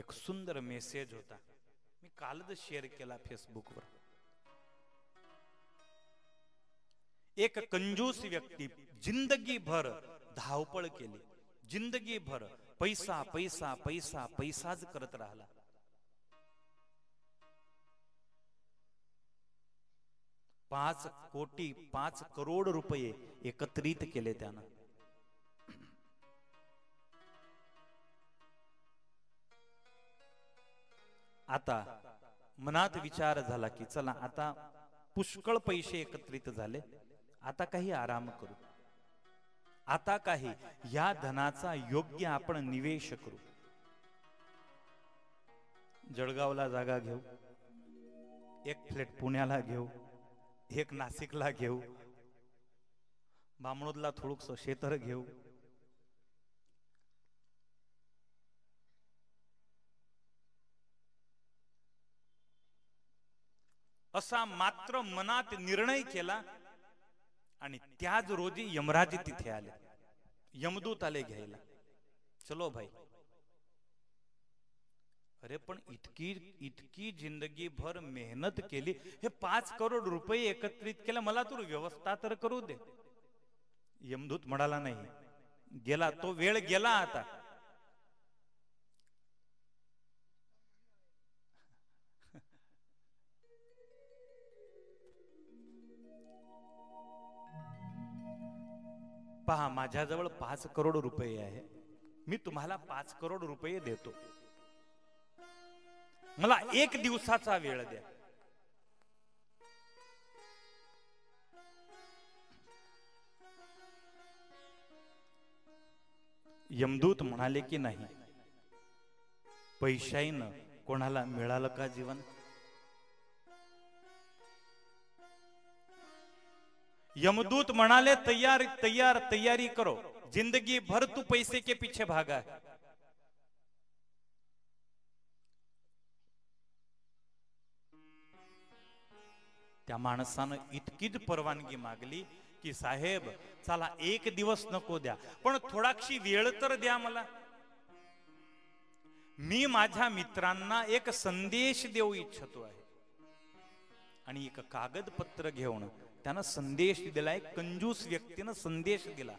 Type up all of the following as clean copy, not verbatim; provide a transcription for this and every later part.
एक सुंदर मेसेज होता, मी कालच शेअर केला फेसबुकवर. एक कंजूस व्यक्ती जिंदगी भर धावपळ केली, जिंदगी भर पैसा पैसा पैसा पैसाच करत राहिला. 5 कोटी 5 करोड रुपये एकत्रित केले त्यानं. आता मनात विचार झाला की चला आता पुष्कळ पैसे एकत्रित झाले, आता काही आराम करू, आता काही या धनाचा योग्य आपण निवेश करू. जळगावला जागा घेऊ, एक फ्लॅट पुण्याला घेऊ, एक नाशिकला घेऊ, बामणोदला थोडंसं शेतर घेऊ. असा मात्र मनात निर्णय केला आणि त्याच रोजी यमराज तिथे आले, यमदूत आले घ्यायला. चलो भाई. अरे पण इतकी इतकी जिंदगी भर मेहनत केली, हे 5 करोड रुपये एकत्रित केला, मला तू व्यवस्था तर करू दे. यमदूत म्हणाला नाही, गेला तो वेळ गेला. आता पहा, माझ्याजवळ 5 करोड रुपये आहे, मी तुम्हाला 5 करोड रुपये देतो, मला 1 दिवसाचा वेळ द्या. यमदूत म्हणाले की नाही, पैशाईनं कोणाला मिळालं का जीवन? यमदूत म्हणाले तैयार तैयार तैयारी करो, जिंदगी भर तू पैसे के पीछे भागा है. त्या माणसानं इतकीच परवानगी मागली की साहेब चला 1 दिवस नको द्या, पण थोडाशी वेळ तर द्या मला, मी माझ्या मित्रांना एक संदेश देऊ इच्छितो आहे. आणि एक कागदपत्र घेऊन त्यानं संदेश दिला. एक कंजूस व्यक्तीनं संदेश दिला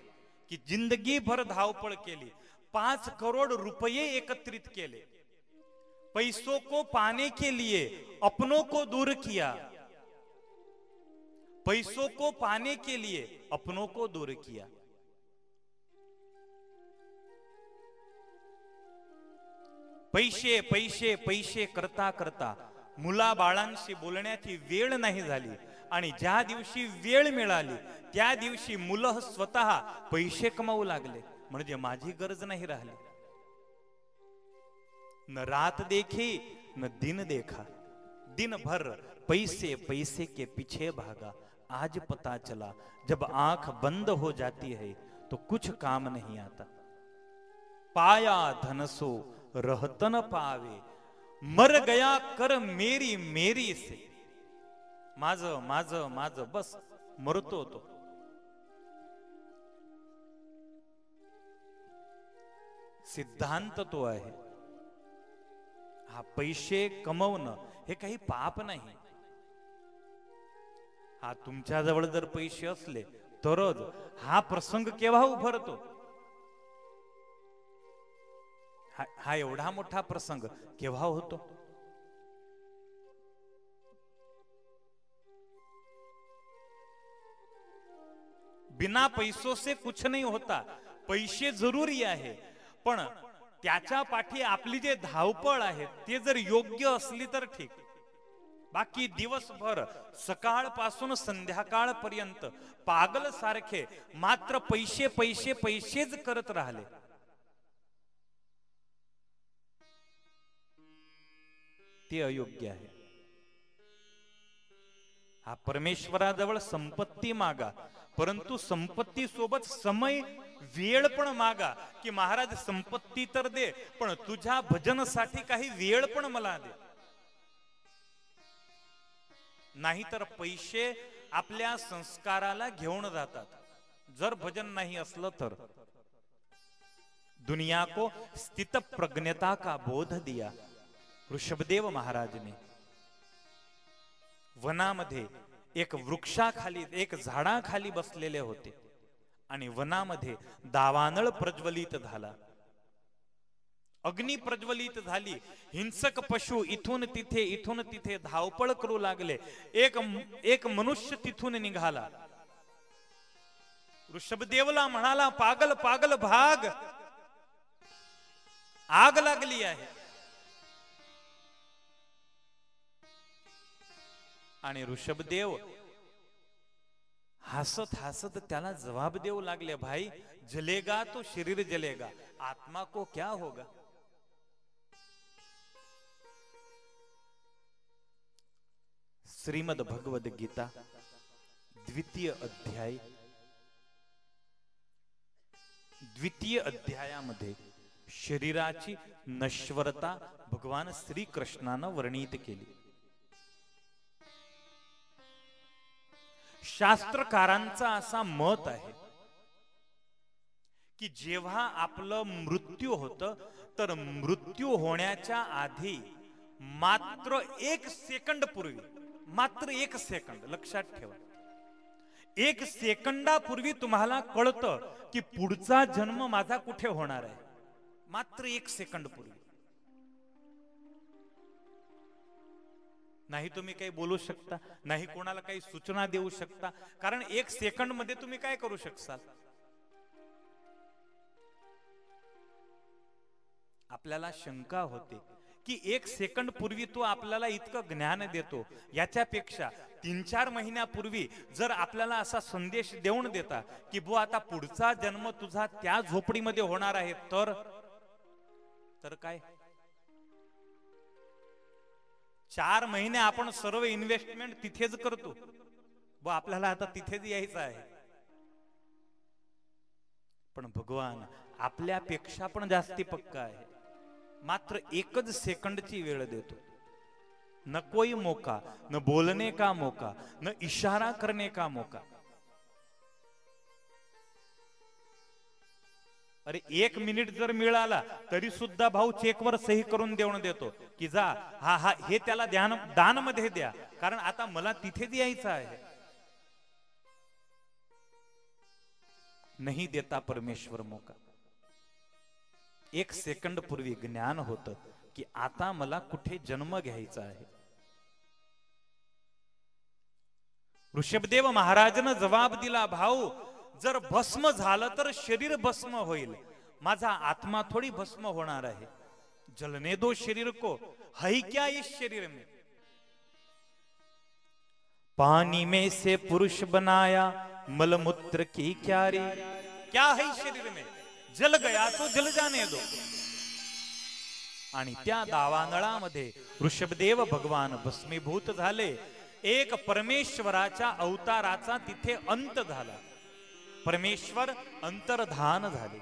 की जिंदगी भर धावपळ केली, 5 करोड रुपये एकत्रित केले, पैसों को पाने के लिए अपनों को दूर किया, पैसों को पाने के लिए अपनों को दूर किया. पैसे पैसे पैसे करता करता मुला बाळांशी बोलण्याची वेळ नाही झाली, आणि ज्या दिवशी वेळ मिळाली त्या दिवशी मुलं स्वतः पैसे कमावू लागले, म्हणजे माझी गरज नाही राहिली. न रात देखी न दिन देखा, दिन भर पैसे पैसे के पीछे भागा, आज पता चला जब आंख बंद हो जाती है तो कुछ काम नहीं आता. पाया धन सो रहतन पावे, मर गया कर मेरी मेरी से. माझ माझ माझ बस मरतो तो. सिद्धांत तो आहे हा. पैसे कमवणं हे काही पाप नाही. हा तुमच्या जवळ जर पैसे असले तरच हा प्रसंग केव्हा उभरतो. हा एवढा मोठा प्रसंग केव्हा होतो. बिना पैसों से कुछ नहीं होता. पैसे जरूरी आहे, पण त्याच्या पाठी आपली जे धावपळ आहे ते जर योग्य असली तर ठीक. बाकी दिवसभर सकाळपासून संध्याकाळपर्यंत पागल सारखे मात्र पैसे पैसे पैसेच करत राहिले, ते अयोग्य आहे. हा परमेश्वराजवळ संपत्ती मागा, परंतु संपत्ती सोबत समय वेळ पण मागा, की महाराज संपत्ती तर दे पण तुझ्या भजनासाठी काही वेळ पण मला दे. नाहीतर पैसे आपल्या संस्काराला घेऊन जातात. जर भजन नाही असलं तर दुनिया को स्थित प्रज्ञता का बोध दिया। ऋषभदेव महाराज ने वनामध्ये एक वृक्षाखाली, एक झाडाखाली बसलेले होते आणि वनामध्ये दावानळ प्रज्वलित झाला, अग्नी प्रज्वलित झाली, हिंसक पशु इथून तिथे धावपळ करू लागले। एक मनुष्य तिथून निघाला, ऋषभदेवला म्हणाला, पागल पागल भाग, आग लागली आहे। आणि ऋषभदेव हसत हसत त्याला जवाब देऊ लागले, भाई जलेगा तो शरीर जलेगा, आत्मा को क्या होगा। श्रीमद् भगवद गीता द्वितीय अध्यायामध्ये शरीराची नश्वरता भगवान श्री कृष्णानं वर्णित केली। शास्त्रकारांचा असा मत आहे की जेव्हा आपलं मृत्यू होतं तर मृत्यू होण्याच्या आधी मात्र 1 सेकंड पूर्वी, मात्र 1 सेकंड लक्षात ठेवा, 1 सेकंदापूर्वी तुम्हाला कळतं की पुढचा जन्म माझा कुठे होणार आहे, मात्र 1 सेकंड पूर्वी। नाही तुम्ही काही बोलू शकता, नाही कोणाला काही सूचना देऊ शकता, कारण 1 सेकंड मध्ये तुम्ही काय करू शकसाल। आपल्याला शंका होते की 1 सेकंड पूर्वी तो आपल्याला इतकं ज्ञान देतो, याच्यापेक्षा 3-4 महिन्यापूर्वी जर आपल्याला असा संदेश देऊन देता की बुवा आता पुढचा जन्म तुझा त्या झोपडीमध्ये होणार आहे, तर काय 4 महिने आपण सर्व इन्व्हेस्टमेंट तिथेच करतो, व आपल्याला आता तिथेच यायचं आहे। पण भगवान आपल्यापेक्षा पण जास्ती पक्का आहे, मात्र 1 सेकंडची वेळ देतो। न कोई मौका, न बोलने का मौका, न इशारा करने का मौका। अरे 1 मिनिट जर मिळाला तरी सुद्धा भाऊ चेकवर सही करून देऊन देतो की जा हा हे त्याला दान मध्ये द्या, कारण आता मला तिथेच यायचं आहे। नहीं देता परमेश्वर मौका। 1 सेकंड पूर्वी ज्ञान होतं की आता मला कुठे जन्म घ्यायचा आहे। ऋषभदेव महाराजानं जवाब दिला, भाऊ जर भस्म झालं तर शरीर भस्म होईल, माझा आत्मा थोडी भस्म होणार आहे। जलने दो शरीर को, है क्या इस शरीर में। पानी में से पुरुष बनाया, मलमूत्र की क्यारी, क्या है शरीर में, जल गया तो जल जाने दो। आणि त्या दावानळामध्ये ऋषभदेव भगवान भस्मीभूत झाले। एक परमेश्वराच्या अवताराचा तिथे अंत झाला, परमेश्वर अंतर्धान झाले।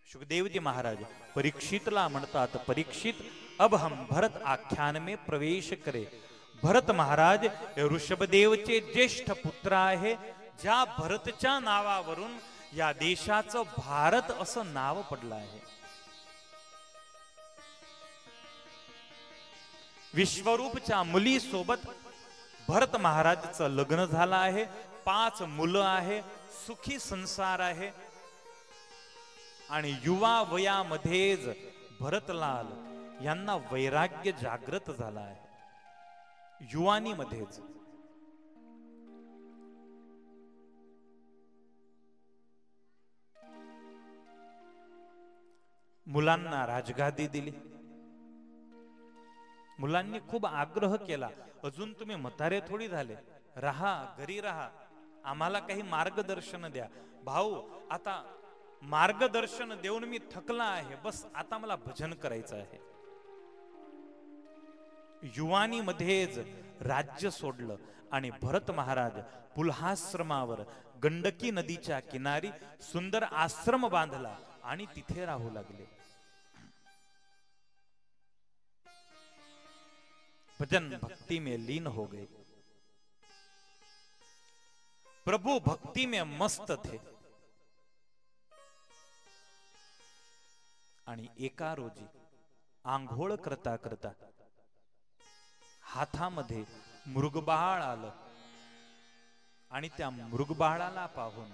सुखदेवजी महाराज परीक्षितला म्हणतात, परीक्षित अब हम भरत आख्यान में प्रवेश करे। भरत महाराज ऋषभदेवचे ज्येष्ठ पुत्र आहे, ज्या भरतच्या नावावरून या देशाचं भारत असं नाव पडलं आहे। विश्वरूपच्या मुली सोबत भरत महाराजचं लग्न झालं आहे, 5 मुलं आहे, सुखी संसार आहे। आणि युवा वयामध्येच भरतलाल यांना वैराग्य जागृत झाला आहे, युवानीमध्येच। मुलांना राजगादी दिली, मुलांनी खूप आग्रह केला, अजून तुम्ही म्हातारे थोडी झाले, रहा घरी रहा, आम्हाला काही मार्गदर्शन द्या। भाऊ आता मार्गदर्शन देऊन मी थकला आहे, बस आता मला भजन करायचं आहे। युवानीमध्येच राज्य सोडलं आणि भरत महाराज पुल्हाश्रमावर गंडकी नदीच्या किनारी सुंदर आश्रम बांधला आणि तिथे राहू लागले। भजन भक्ति में लीन हो गए, प्रभु भक्ति में मस्त थे। आणि एका रोजी आंघोळ करता करता हातामध्ये मृगबाळ आलं आणि त्या मृगबाळाला पाहून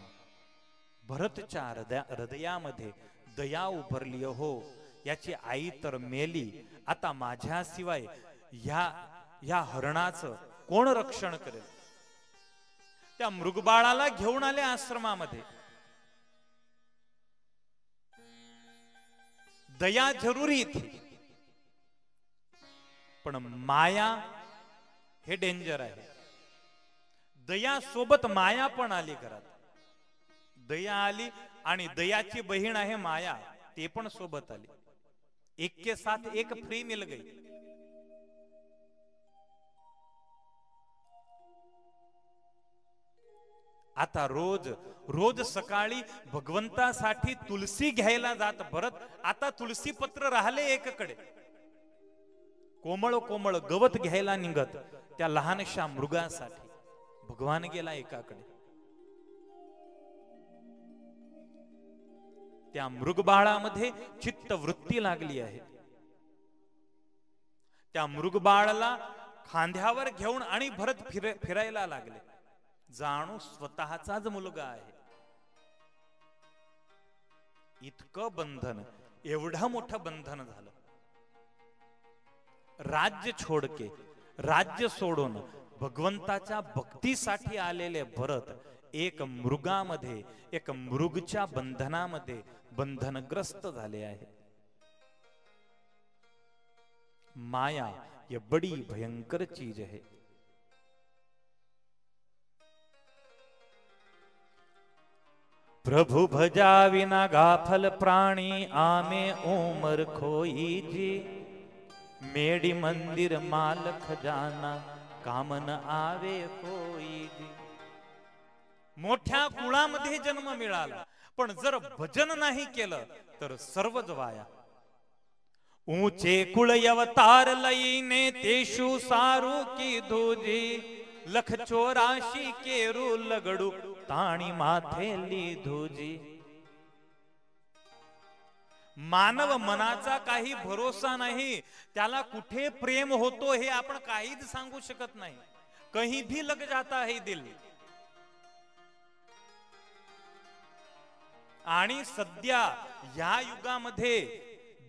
भरतच्या हृदयामध्ये दया उभरली. हो, याची आई तर मेली, आता माझ्याशिवाय या हरणाचं कोण रक्षण करेल. त्या मृगबाळाला घेऊन आले आश्रमामध्ये. दया जरुरी थी, पण माया हे डेंजर आहे. दया सोबत माया पण आली घरात. दया आली आणि दयाची बहीण आहे माया, ते पण सोबत आली. एक के साथ एक फ्री मिल गई. आता रोज रोज सकाळी भगवंतासाठी तुलसी घ्यायला जात भरत. आता तुलसी पत्र राहिले एकीकडे, कोमळ कोमळ गवत घ्यायला निघत त्या लहानशा मृगासाठी. भगवान गेला एकाकडे. त्या मृगबाळामध्ये चित्तवृत्ती लागली आहे. त्या मृगबाळाला खांद्यावर घेऊन आणि भरत फिरायला लागले. जाणू स्वतःचाच मुलगा आहे. इतकं बंधन, एवढं मोठं बंधन झालं. राज्य छोडके, राज्य सोडून भगवंताच्या भक्तीसाठी आलेले भरत एक मृगामध्ये, एक मृगच्या बंधनामध्ये बंधनग्रस्त झाले आहे. माया ये बड़ी भयंकर चीज है. प्रभु भजा विना गाफल प्राणी, आमे उमर खोई जी. मेडी मंदिर माल खजाना, कामन आवे कोई जी. मोठ्या कुळामध्ये जन्म मिळाला, पण जर भजन नाही केलं तर सर्वच वाया. ऊंचे कुळ अवतार लईने, तेषु सारू की धुजी. 184 केरू लगडू, ताणी माथेली धुजी. मानव मनाचा काही भरोसा नाही. त्याला कुठे प्रेम होतो हे आपण काहीच सांगू शकत नाही. कहीं भी लग जाता है दिल. आणि सध्या या युगामध्ये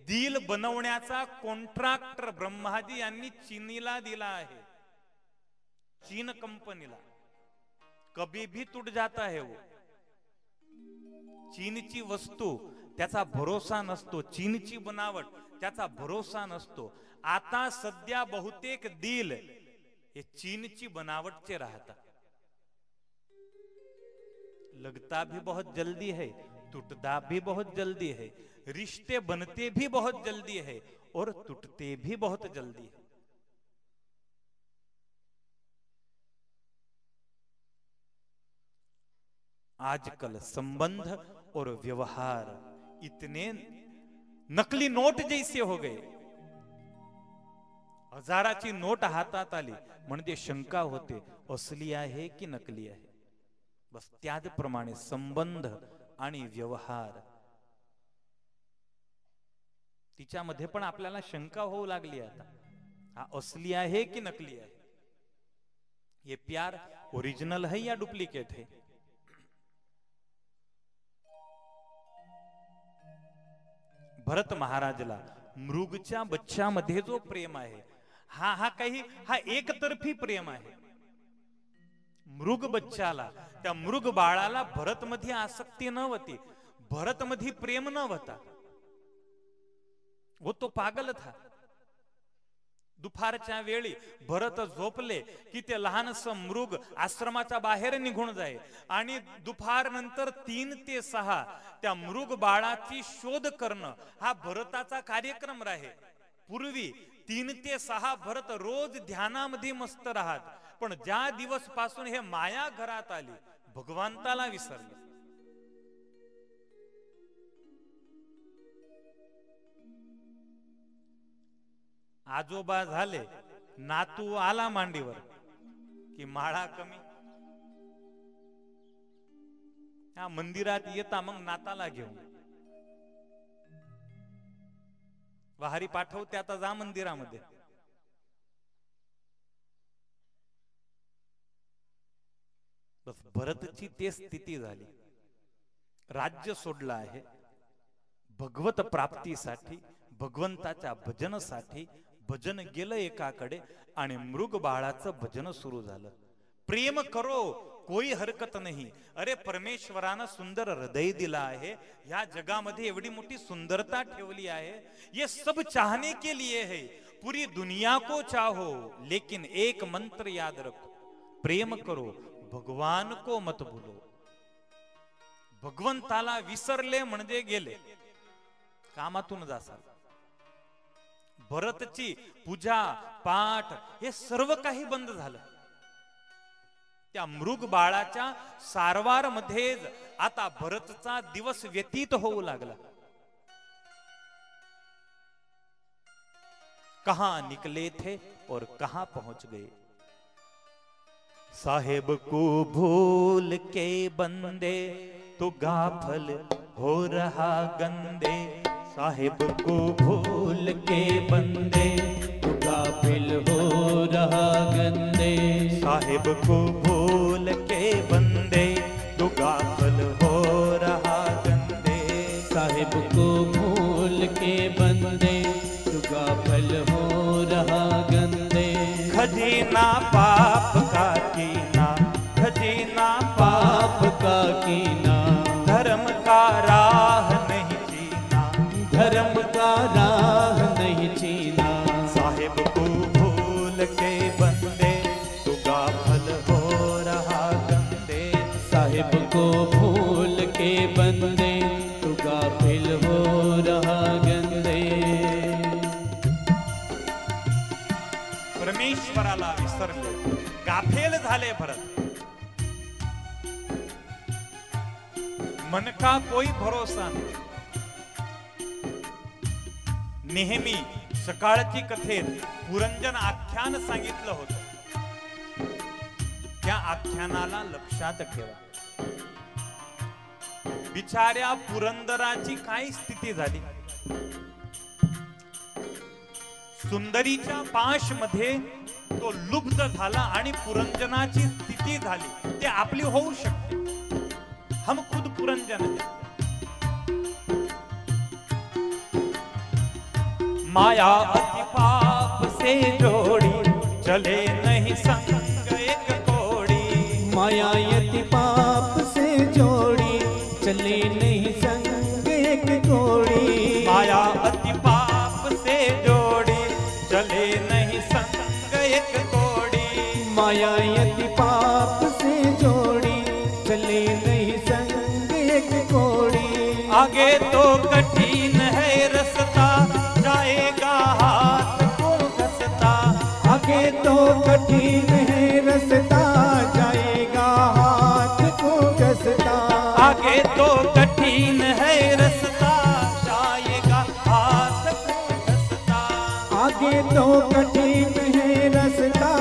दिल बनवण्याचा कॉन्ट्रॅक्टर ब्रह्माजी यांनी चीनीला दिला आहे. चीन कंपनीला. कभी भी टूट जाता है वो. चीनची वस्तू त्याचा भरोसा नसतो. चीनची बनावट त्याचा भरोसा नसतो. आता सध्या बहुतेक दिल हे चीनची बनावटचे राहतात. लगता भी बहुत जल्दी है, टूटता भी बहुत जल्दी है. रिश्ते बनते भी बहुत जल्दी है और टूटते भी बहुत जल्दी है. आजकल संबंध और व्यवहार इतने नकली नोट जैसे हो गए. हजाराची नोट हातात आली म्हणजे शंका होते असली आहे की नकली आहे. बस त्याचप्रमाणे संबंध आणि व्यवहार, तिच्यामध्ये पण आपल्याला शंका होऊ लागली. आता हा असली आहे की नकली आहे. ये प्यार ओरिजिनल है या डुप्लीकेट है. भरत महाराजला मृगच्या बच्च्यामध्ये जो प्रेम आहे हा एकतर्फी प्रेम आहे. मृग बच्चाला, त्या मृग बाळाला भरत मध्ये आसक्ती नव्हती, भरत मध्ये प्रेम नव्हता. वो तो पागल था. दुपारच्या वेळी भरत झोपले की ते लहानस मृग आश्रमाच्या बाहेर निघून जाए आणि दुपार नंतर 3 ते 6 त्या मृग बाळाची शोध करणं हा भरताचा कार्यक्रम राहे. पूर्वी 3 ते 6 भरत रोज ध्यानामध्ये मस्त राहत. पण ज्या दिवस पासून हे माया घरात आली, भगवंताला विसरले. आजोबा झाले, नातू आला मांडीवर की माळा कमी. या मंदिरात येता मग नाताला घेऊन. वहारी पाठवते आता जा मंदिरामध्ये. बस भरतची ते स्थिती झाली. राज्य सोडलं आहे भगवत प्राप्तीसाठी, भगवंताच्या भजनासाठी. भजन गेलं एकाकडे आणि मृग बाळाचं भजन सुरू झालं. प्रेम करो कोई हरकत नाही. अरे परमेश्वरानं सुंदर हृदय दिला आहे, या जगामध्ये एवढी मोठी सुंदरता ठेवली आहे. ये सब चाहने के लिए है. पूरी दुनिया को चाहो लेकिन एक मंत्र याद रखो, प्रेम करो भगवान को मत भूलो. भगवंताला विसरले म्हणजे गेले, कामातून जासाल. भरतची पूजा पाठ हे सर्व काही बंद झालं. त्या मृग बाळाच्या सारवार मध्येच आता भरतचा दिवस व्यतीत होऊ लागला. कहां निकले थे और कहां पहुंच गए. साहेब को भूल के बंदे तो गाफल हो रहा गंदे. साहेब को भूल के बंदे तो गाफिल हो रहा गंदे. साहेब को भूल के बंदे तो गाफल हो रहा गंदे. साहेब को भूल के बंदे तो गाफल हो रहा गंदे. खजीना पाप का कीना, खजीना पाप का कीना, धर्म का राह नहीं चीना, धर्म का राह नहीं चीना. साहिब को भूल के बंदे तो गाफल हो रहा गंदे. साहिब को भूल के बंदे तो गाफिल हो रहा गंदे. परमेश्वराला विसरले, गाफेल झाले भरत. मन का कोई भरोसा नाही. नेहमी सकाळची कथेत पुरंजन आख्यान सांगितलं होतं, त्या आख्यानाला लक्षात ठेवा. बिचाऱ्या पुरंदराची काय स्थिती झाली. सुंदरीच्या पाश मध्ये तो लुब्ध झाला आणि पुरंजनाची स्थिती झाली. ते आपली होऊ शकते. हम खुद पुरंजन है. माया अति पाप से जोड़ी, चले नहीं संग एक कोड़ी. माया यति पाप से जोड़ी, चले नहीं संग एक कोड़ी. माया अति पाप से जोड़ी, चले नहीं संग एक कोड़ी. माया यति पाप से जोड़ी, चले नहीं संग एक कोड़ी. आगे तो कठिन है रास्ता, जाएगा हाथ को घसता. आगे तो कठिन है रास्ता, जाएगा हाथ को घसता. आगे तो कठिन है रास्ता, जाएगा हाथ को घसता. आगे तो कठिन है रास्ता,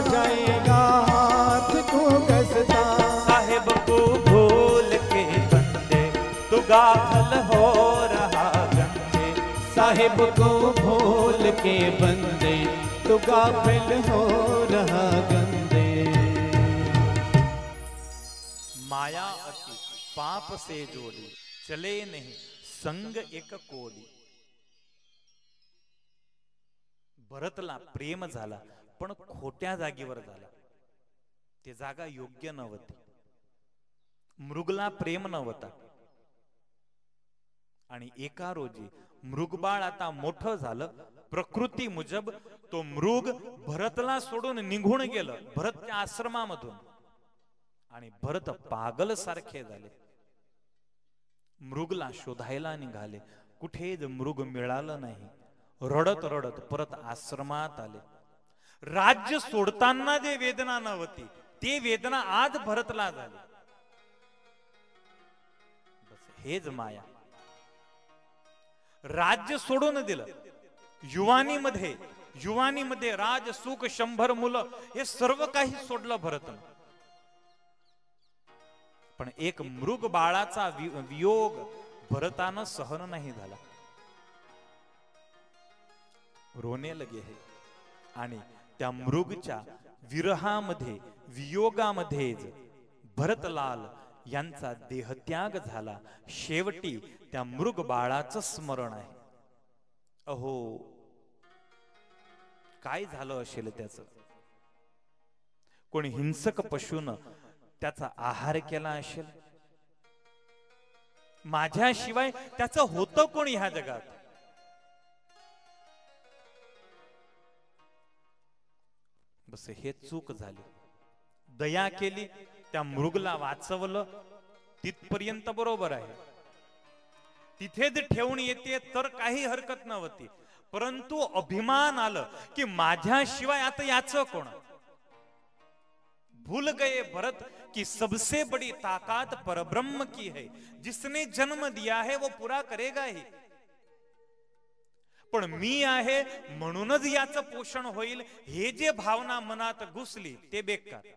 जाएगा हाथ को घसता. साहिब को भूल के बंदे तो गाफल हो रहा गंदे. साहिब को भूल के बंदे तो गाफिल हो रहा गंदे. माया अति पाप से जोड़ी, चले नहीं संग एक कोडी. भरतला प्रेम झाला पण खोट्या जागेवर झाला. ते जागा योग्य नव्हती. मृगला प्रेम नव्हता. आणि एका रोजी मृगबाळ आता मोठं झालं. प्रकृती मुजब तो मृग भरतला सोडून निघून गेलं भरतच्या आश्रमामधून. आणि भरत पागल सारखे झाले. मृगला शोधायला निघाले. कुठेच मृग मिळालं नाही. रडत रडत परत आश्रमात आले. राज्य सोडताना जे वेदना नव्हती ते वेदना आज भरतला झाली. बस हेच माया. राज्य सोडून दिलं. युवानीमध्ये राज सुख 100 मुलं हे सर्व काही सोडलं भरतन. पण एक मृग बाळाचा वियोग भरतानं सहन नाही झाला. रोने लगे है. आणि त्या मृगच्या विरहामध्ये वियोगामध्येच भरतलाल यांचा देहत्याग झाला. शेवटी त्या मृग बाळाचं स्मरण आहे. अहो, काय झालं असेल त्याचं? कोणी हिंसक पशून त्याचा आहार केला असेल. माझ्याशिवाय त्याचं होतं कोण ह्या जगात? बस हे चूक झाली. दया केली, त्या मृगला वाचवलं, तिथपर्यंत बरोबर आहे. तिथेच ठेवून येते तर काही हरकत नव्हती. परंतु अभिमान आलं की माझ्याशिवाय आता याचं कोण? भूल गए भरत की सबसे बड़ी ताकत परब्रह्म की है. जिसने जन्म दिया है वो पूरा करेगा ही. पण मी आहे म्हणूनच याचं पोषण होईल, हे जे भावना मनात घुसली ते बेकार.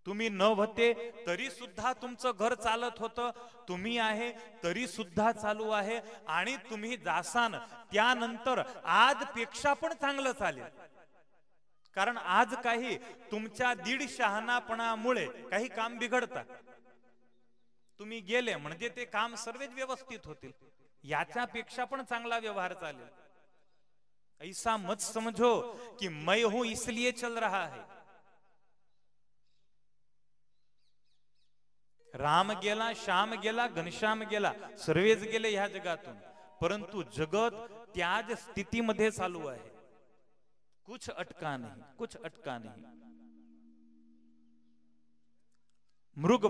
तुम्ही न होते तरी सुद्धा तुमचं घर चालत होतं. तुम्ही आहे तरी सुद्धा चालू आहे. आणि तुम्ही जासान त्यानंतर आज पेक्षा पण चांगलं चालेल. कारण आज काही तुमच्या दीड शहाणापणामुळे काही काम बिघडतात. तुम्ही गेले म्हणजे ते काम सर्वच व्यवस्थित होतील. याच्यापेक्षा पण चांगला व्यवहार चालेल. ऐसा मत समझो कि मैं हूं इसलिए चल रहा है. राम गेला, श्याम गेला, घनश्याम गेला, सर्वच गेले ह्या जगातून. परंतु जगत त्याच स्थितीमध्ये चालू आहे. कुछ अटका नहीं, कुछ अटका नहीं. मृग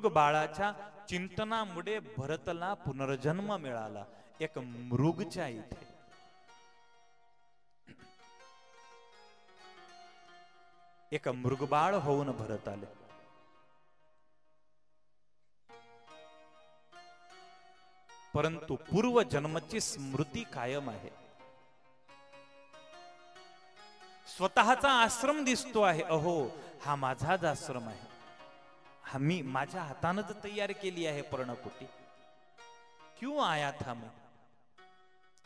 बाळाच्या चिंतनामुळे भरतला पुनर्जन्म मिळाला. एक मृगच्या इथे. एक मृगबाळ होऊन भरत आले. परंतु पूर्व जन्मची स्मृती कायम आहे. स्वतःचा आश्रम दिसतो आहे. अहो, हा माझाच आश्रम आहे. हा मी माझ्या हातानच तयार केली आहे पर्णकुटी. क्यों आया था मैं?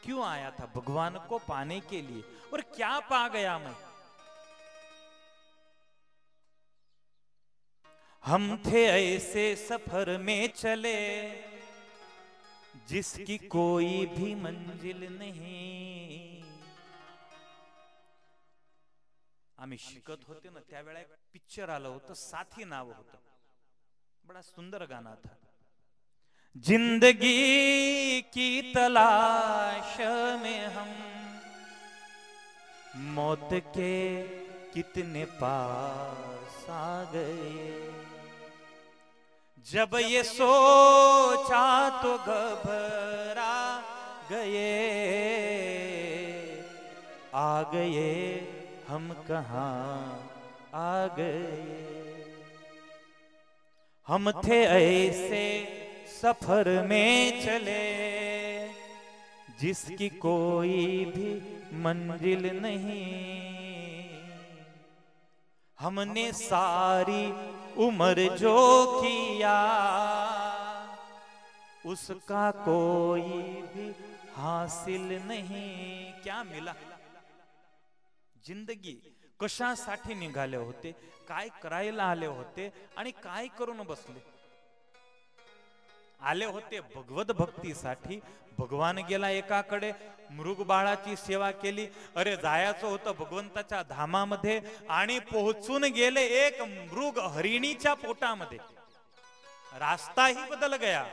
क्यों आया था? भगवान को पाने के लिए. और क्या पा गया मैं? हम थे ऐसे सफर में चले जिसकी कोई भी मंजिल नहीं. आम्ही शिकत होते ना त्यावेळेला एक पिक्चर आलं होतं, साथी नाव होतं. बड़ा सुंदर गाना था. जिंदगी की तलाश में हम मौत के कितने पास आ गए. जब ये सोचा तो घबरा गए. आ गए हम कहाँ आ गए. हम थे ऐसे सफर में चले जिसकी कोई भी मंजिल नहीं. हमने सारी उम्र जो किया उसका कोई भी हासिल नहीं. क्या मिला? जिंदगी कशासाठी निघाले होते, काय करायला आले होते आणि काय करून बसले? आले होते भगवत भक्तीसाठी. भगवान गेला एकाकडे, मृग बाळाची सेवा केली. अरे जायचं होतं भगवंताच्या धामामध्ये आणि पोहोचून गेले एक मृग हरिणीच्या पोटामध्ये. रास्ताही बदल गया.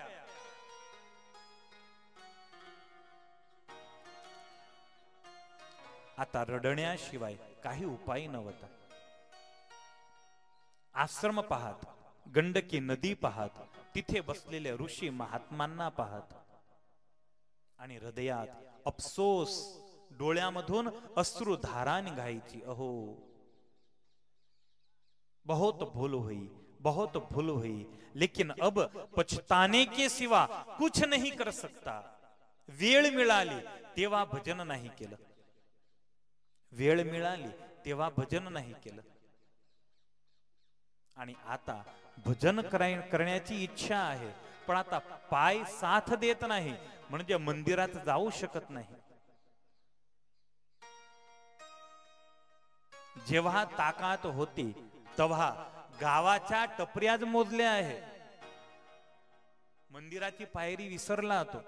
आता रडण्याशिवाय काही उपाय नव्हता. आश्रम पाहत, गंडकी नदी पाहत, तिथे बसलेले ऋषी महात्मांना पाहत आणि हृदयात अफसोस, डोळ्यामधून अश्रुधारा निघायची. अहो, बहुत भूल हुई, बहुत भूल हुई, लेकिन अब पछताने के सिवा कुछ नहीं कर सकता. वेळ मिळाली तेव्हा भजन नाही केलं. वेळ मिळाली तेव्हा भजन नाही केलं. आणि आता भजन करण्याची इच्छा आहे, पण आता पाय साथ देत नाही म्हणजे मंदिरात जाऊ शकत नाही. जेव्हा ताकात होती तेव्हा गावाच्या टपऱ्याच मोजल्या आहे. मंदिराची पायरी विसरला तो.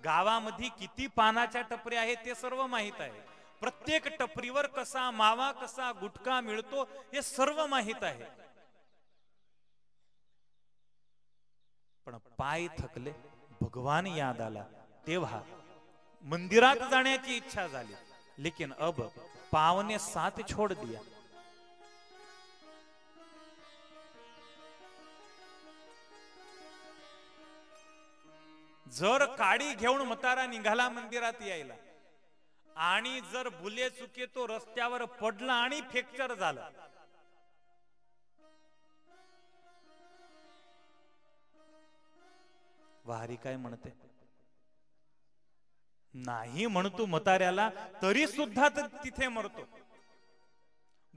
गावामध्ये किती पानाच्या टपऱ्या आहेत ते सर्व माहित आहे. प्रत्येक टपरीवर कसा मावा कसा गुटखा मिळतो हे सर्व माहित आहे. पण पाय थकले, भगवान याद आला तेव्हा मंदिरात जाण्याची इच्छा झाली. लेकिन अब पाव ने साथ छोड़ दिया. जर काडी घेऊन म्हातारा निघाला मंदिरात यायला आणि जर भुले चुके तो रस्त्यावर पडला आणि फ्रॅक्चर झाला, वारी काय म्हणते? नाही म्हणतो म्हाताऱ्याला तरी सुद्धा तिथे मरतो.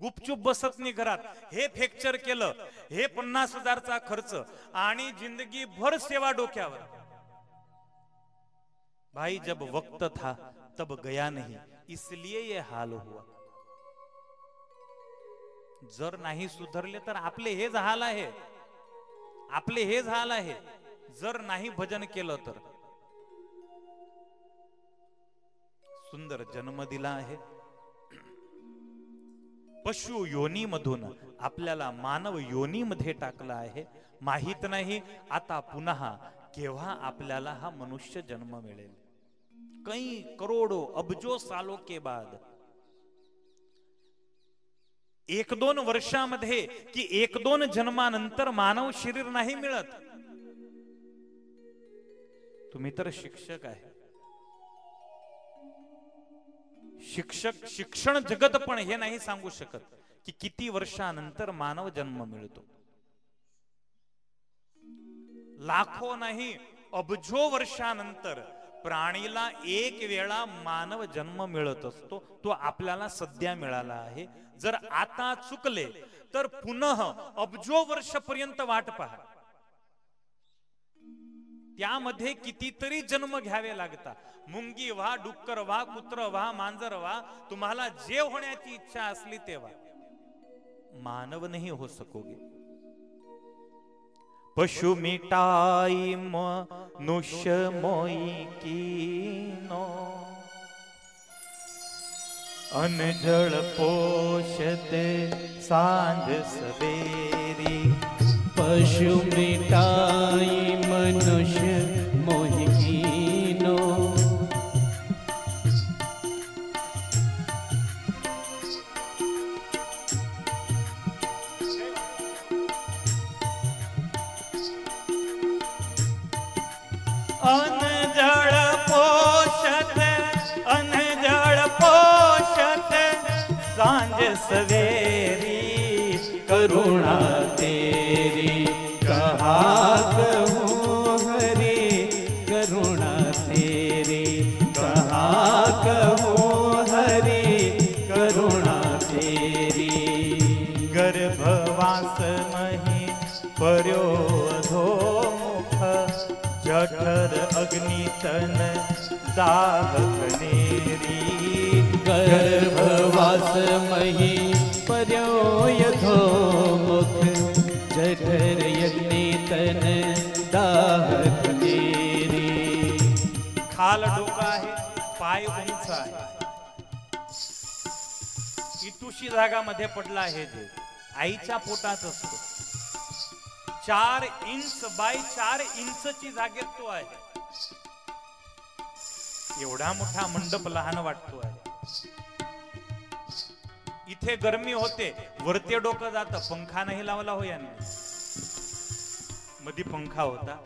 गुपचूप बसत नाही घरात. हे फ्रॅक्चर केलं, हे 50,000चा खर्च आणि जिंदगी भर सेवा डोक्यावर. भाई जब वक्त था तब गया नहीं, इसलिए ये हाल हुआ. जर नाही सुधरले तर आपले हेच हाल आहे, आपले हेच हाल आहे. जर नाही भजन केलं तर. सुंदर जन्म दिला आहे. पशु योनी मधून आपल्याला मानव योनी मध्ये टाकला आहे. माहित नाही आता पुन्हा केव्हा आपल्याला हा मनुष्य जन्म मिळेल. कई करोडो अब्जो सालों के बाद, 1-2 वर्षामध्ये की 1-2 जन्मानंतर मानव शरीर नाही मिळत. तुम्ही तर शिक्षक आहे. शिक्षण जगत पण हे नाही सांगू शकत की किती वर्षानंतर मानव जन्म मिळतो. लाखो नाही अब्जो वर्षानंतर प्राणीला एक वेळा मानव जन्म मिळत असतो. तो आपल्याला सध्या मिळाला आहे. जर आता चुकले तर पुन्हा अब्जो वर्षपर्यंत वाट पहा. त्यामध्ये कितीतरी जन्म घ्यावे लागतात. मुंगी व्हा, डुक्कर व्हा, कुत्र व्हा, मांजर व्हा, तुम्हाला जे होण्याची इच्छा असली तेव्हा मानव नहीं हो सकोगे. पशु मिटाई मनुष्य मोई कीनो, अनजल पोषते सांझ सवेरी. पशु मिटाई मनुष्य मोहि कीनो, अनजल पोषत, अनजल पोषत सांझ सवेरी. करुणा तेरी कहा कहूँ हरि, करुणा तेरी कहा कहूँ हरि, करुणा तेरी. गर्भवास मही पर्यो अधोमुख, जठर अग्नि तन दाह कनेरी. गर्भवास मही पर्यो यथोमुख, जठर अग्नि तन दाह कनेरी. खाल डोका आहे, पाय उंच आहे. इतुशी जागामध्ये पडला आहे. जे आईच्या पोटात असतो. 4 इंच बाय 4 इंचची जागेत तो आहे. एवढा मोठा मंडप लहान वाटतो आहे. इथे गरमी होते, वरते डोकं जात. पंखा नाही लावला हो यांनी. मध्ये पंखा होता.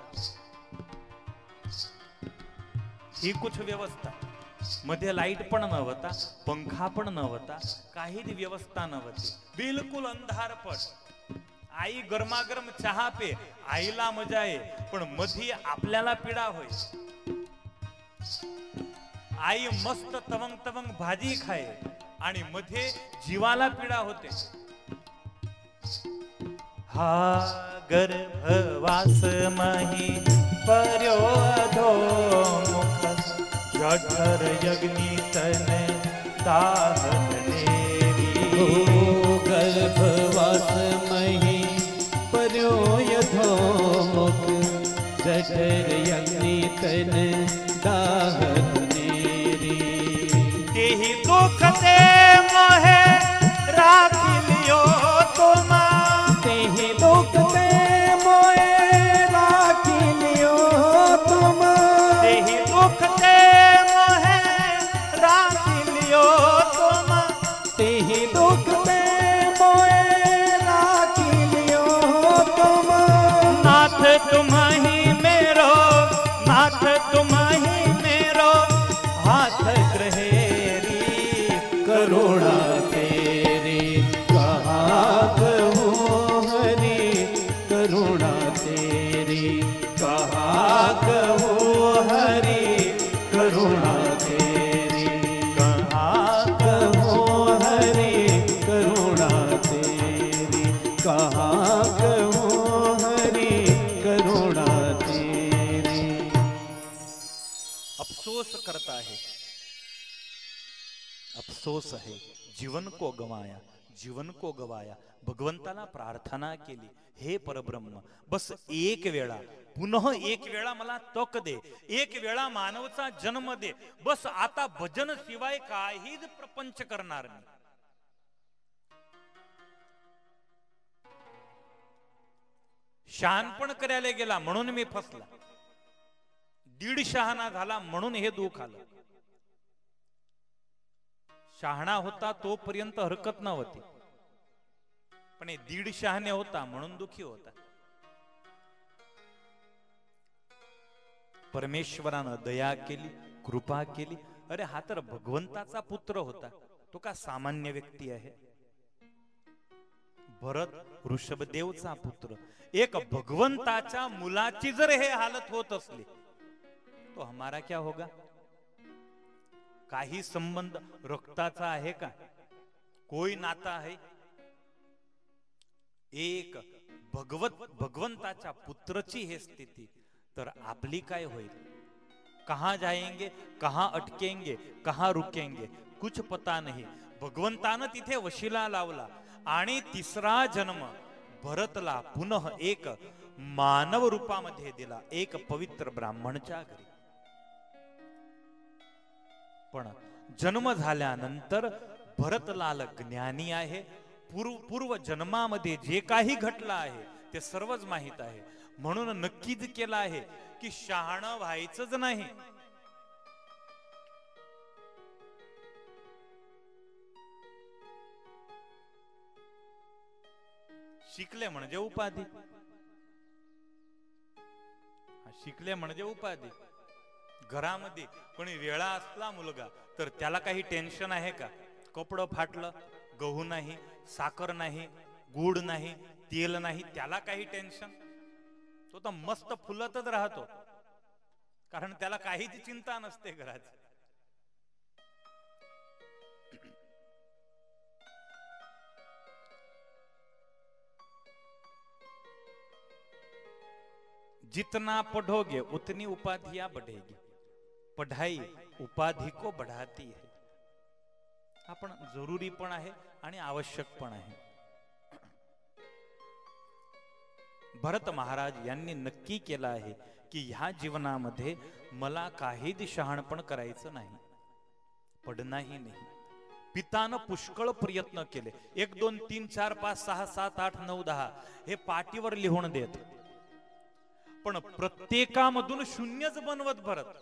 ही कुछ व्यवस्था. मध्ये लाईट पण नव्हता, पंखा पण नव्हता, काहीच व्यवस्था नव्हती. बिलकुल अंधारपट. आई गरमागरम चहा पे, आईला मजा आहे. पण मध्ये आपल्याला पीडा होय. आई मस्त तवंग तवंग भाजी खाय आणि मध्ये जीवाला पीडा होते. हा गर्भवास मही पर्यो अधोमुख जठर यज्ञी तन दाहत नेरी गर्भवास मही पर्यो अधोमुख जठर यज्ञी तन दाहत नेरी तेहि दुख दे मोहे राखी लियो तुम तेहि दुख दे मोहे राखी लियो तुम तेहि दुख दे मोहे राखी लियो तुम तेहि दुख दे मोहे राखी लियो तुम नाथ तुम ही मेरो नाथ तुम ही मेरो हाथ ग्रहेरी करुणा तेरी कहाँ कहूँ हरि करुणा तेरी कहाँ कहूँ हरि करुणा तेरी कहाँ कहूँ हरि करुणा तेरी कहाँ कहूँ हरि करुणा तेरी। अफसोस करता है, अफसोस है जीवन को गवाया, जीवन को गवाया. भगवंताला प्रार्थना केली, हे परब्रह्म बस एक वेळा पुनः एक वेळा मला तक दे, एक वेळा मानवचा जन्म दे, बस आता भजन शिवाय काहीच प्रपंच करणार नाही. शहाणपण करायला गेला म्हणून मी फसला, दीड शहाणा झाला म्हणून हे दुःख आलं. शहाणा होता तोपर्यंत हरकत नव्हती, पण हे दीड शहाणे होता म्हणून दुखी होता. परमेश्वरानं दया केली, कृपा केली. अरे हा तर भगवंताचा पुत्र होता, तो का सामान्य व्यक्ती आहे? भरत ऋषभदेवचा पुत्र, एक भगवंताच्या मुलाची जर हे हालत होत असली तो हमारा क्या होगा? काही संबंध रक्ताचा आहे का? कोई नाता आहे? एक भगवंताच्या पुत्रची हे स्थिती, तर आपली काय होईल? कहां जाएंगे, कहां अटकेंगे, कहां रुकेंगे, कुछ पता नहीं. भगवंतानं तिथे वशिला लावला आणि तिसरा जन्म भरतला पुनः एक मानव रूपामध्ये दिला, एक पवित्र ब्राह्मणच्या घरी. पण जन्म झाल्यानंतर भरतलाल ज्ञानी आहे. पूर्व जन्मामध्ये जे काही घटलं आहे ते सर्वच माहित आहे, म्हणून नक्कीच केलं आहे की शहाणं व्हायचंच नाही. शिकले म्हणजे उपाधी, शिकले म्हणजे उपाधी. घरामध्ये कोणी वेळा असला मुलगा तर त्याला काही टेन्शन आहे का? कपडं फाटलं, गहू नाही, साखर नाही, गुड नाही, तेल नाही, त्याला काही टेन्शन? तो तर मस्त फुलतच राहतो, कारण त्याला काहीच चिंता नसते घराची. जितना पढ़ोगे उतनी उपाधियां बढ़ेगी. पढ़ाई उपाधि को बढ़ाती है. आपण जरुरी पण आहे आणि आवश्यक पण आहे. भरत महाराज यांनी नक्की केलं आहे की ह्या जीवनामध्ये मला काहीच शहाणपण करायचं नाही, पडणाही नाही. पितानं पुष्कळ प्रयत्न केले, 1 2 3 4 5 6 7 8 9 10 हे पाटीवर लिहून देत, पण प्रत्येकामधून शून्यच बनवत भरत.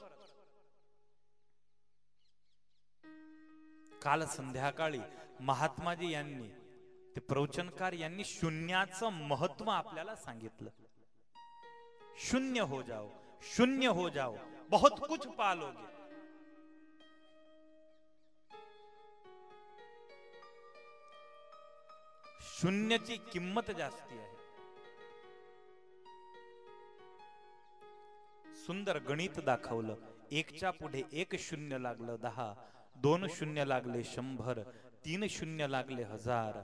काल संध्याकाळी महात्माजी यांनी, ते प्रवचनकार यांनी शून्याचं महत्व आपल्याला सांगितलं. शून्य हो जाओ, शून्य हो जाओ, बहुत कुछ पालोगे. शून्याची किंमत जास्ती आहे. सुंदर गणित दाखवलं. 1च्या पुढे 1 शून्य लागलं 10, 2 शून्य लागले 100, 3 शून्य लागले 1000,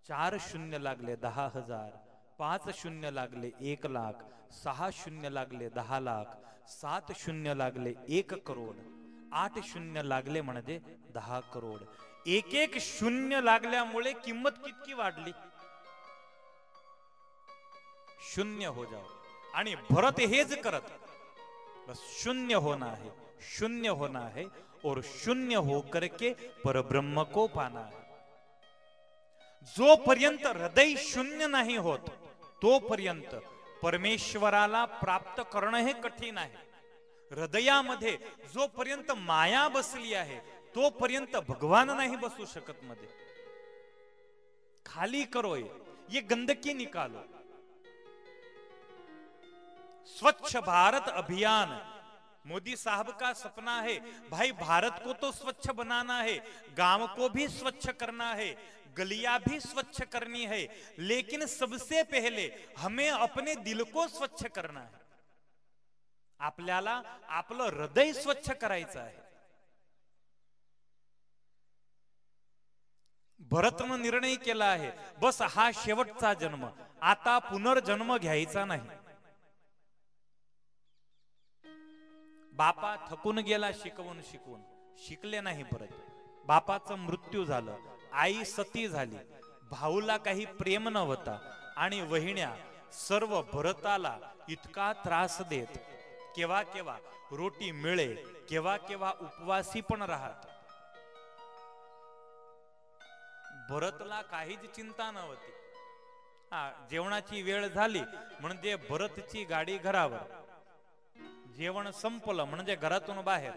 4 शून्य लागले 10,000, 5 शून्य लागले 1 लाख, 6 शून्य लागले 10 लाख, 7 शून्य लागले 1 करोड, 8 शून्य लागले म्हणजे 10 करोड. एक एक शून्य लागल्यामुळे किंमत कितकी वाढली. शून्य हो जाओ. आणि भरत हेच करत, बस शून्य होना है, शून्य होना है और शून्य होकर के परब्रह्म को पाना है. जोपर्यंत हृदय शून्य नाही होत तोपर्यंत परमेश्वराला प्राप्त करणं हे कठीण आहे. हृदयामध्ये जोपर्यंत माया बसली आहे तोपर्यंत भगवान नाही बसू शकत. मध्ये खाली करो ये गंदगी निकालो. स्वच्छ भारत अभियान, मोदी साहब का सपना है भाई, भारत को तो स्वच्छ बनाना है, गांव को भी स्वच्छ करना है, गलियां भी स्वच्छ करनी है, लेकिन सबसे पहले हमें अपने दिल को स्वच्छ करना है. आपल्याला आपलं हृदय स्वच्छ करायचं आहे. भरतनं निर्णय केला आहे, बस हा शेवटचा जन्म, आता पुनर्जन्म घ्यायचा नाही. बापा थकून गेला शिकवून शिकवून, शिकले नाही परत. बापाचा मृत्यू झालं, आई सती झाली, भाऊला काही प्रेम नव्हता आणि वहिन्या सर्व भरताला इतका त्रास देत, केव्हा केव्हा रोटी मिळे, केव्हा केव्हा उपवासी पण राहत. भरतला काहीच चिंता नव्हती. जेवणाची वेळ झाली म्हणजे भरतची गाडी घरावर, जेवण संपलं म्हणजे घरातून बाहेर.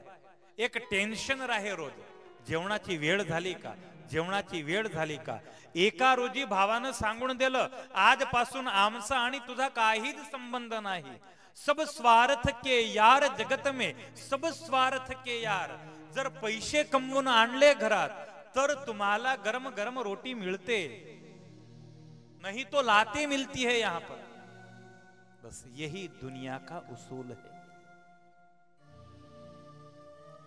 एक टेन्शन राहे रोज, जेवणाची वेळ झाली का, जेवणाची वेळ झाली का. एका रोजी भावानं सांगून दिलं, आजपासून आमचा आणि तुझा काहीच संबंध नाही. सब स्वार्थ के यार जगत में, सब स्वार्थ के यार. जर पैसे कमवून आणले घरात तर तुम्हाला गरम गरम रोटी मिळते, नहीं तो लाते मिलती है यहां पर. बस यही दुनिया का उसूल है.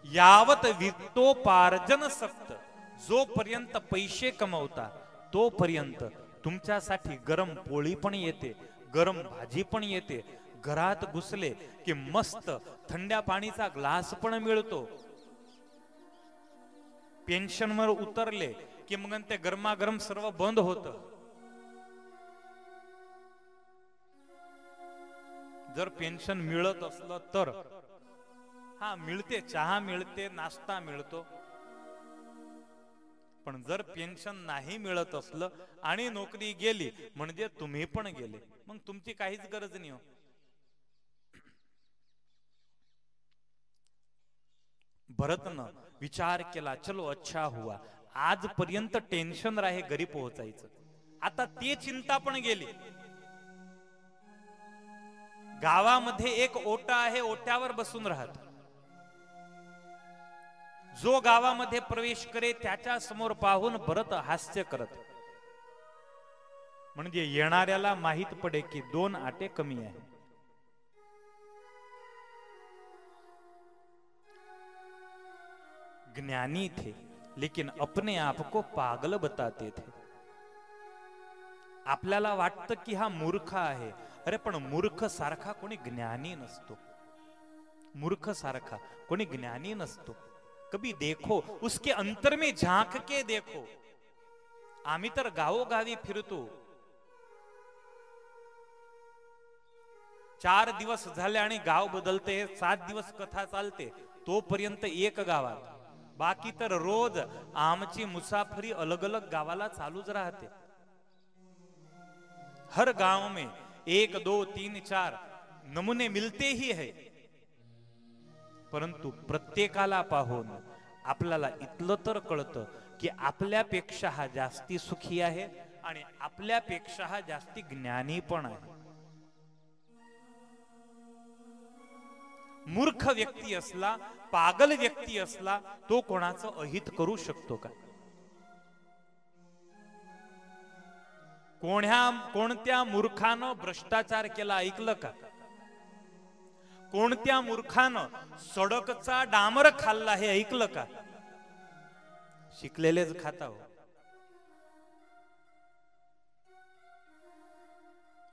यावत वित्तोपार्जन सक्त, जोपर्यंत पैसे कमवता तोपर्यंत तुमच्यासाठी गरम पोळी पण येते, गरम भाजी पण येते. घरात घुसले की मस्त थंड्या पाणीचा ग्लास पण मिळतो. पेन्शनवर उतरले की मग ते गरमागरम सर्व बंद होतं. जर पेन्शन मिळत असलं तर हा मिळते, चहा मिळते, नाश्ता मिळतो. पण जर पेन्शन नाही मिळत असलं आणि नोकरी गेली म्हणजे तुम्ही पण गेले, मग तुमची काहीच गरज नाही हो. भरतनं विचार केला, चलो अच्छा हुआ, आजपर्यंत टेन्शन राहे घरी पोहोचायचं, आता ते चिंता पण गेली. गावामध्ये एक ओटा आहे, ओट्यावर बसून राहत. जो गावामध्ये प्रवेश करे त्याच्या समोर पाहून भरत हास्य करत, म्हणजे येणाऱ्याला माहित पडे की 2 आटे कमी आहे. ज्ञानी थे लेकिन अपने आप को पागल बताते थे. आपल्याला वाटतं की हा मूर्ख आहे. अरे पण मूर्ख सारखा कोणी ज्ञानी नसतो. मूर्ख सारखा कोणी ज्ञानी नसतो. कभी देखो, उसके अंतर में झांक के देखो. आम्ही तर गावोगावी फिरतो. 4 दिवस झाले आणि गाव बदलते, 7 दिवस कथा चालते, तोपर्यंत एक गावात. बाकी तर रोज आमची मुसाफरी अलग अलग गावाला चालूच राहते. हर गांव में 1, 2, 3, 4 नमुने मिलते ही है. परंतु प्रत्येकाला पाहून आपल्याला इतलं तर कळतं की आपल्यापेक्षा हा जास्ती सुखी आहे आणि आपल्यापेक्षा हा जास्ती ज्ञानी पण आहे. मूर्ख व्यक्ती असला, पागल व्यक्ती असला, तो कोणाचं अहित करू शकतो का? कोणत्या मूर्खानं भ्रष्टाचार केला ऐकलं का? कोणत्या मूर्खानं सडकचा डांबर खाल्ला हे ऐकलं का? शिकलेलेच खाता हो.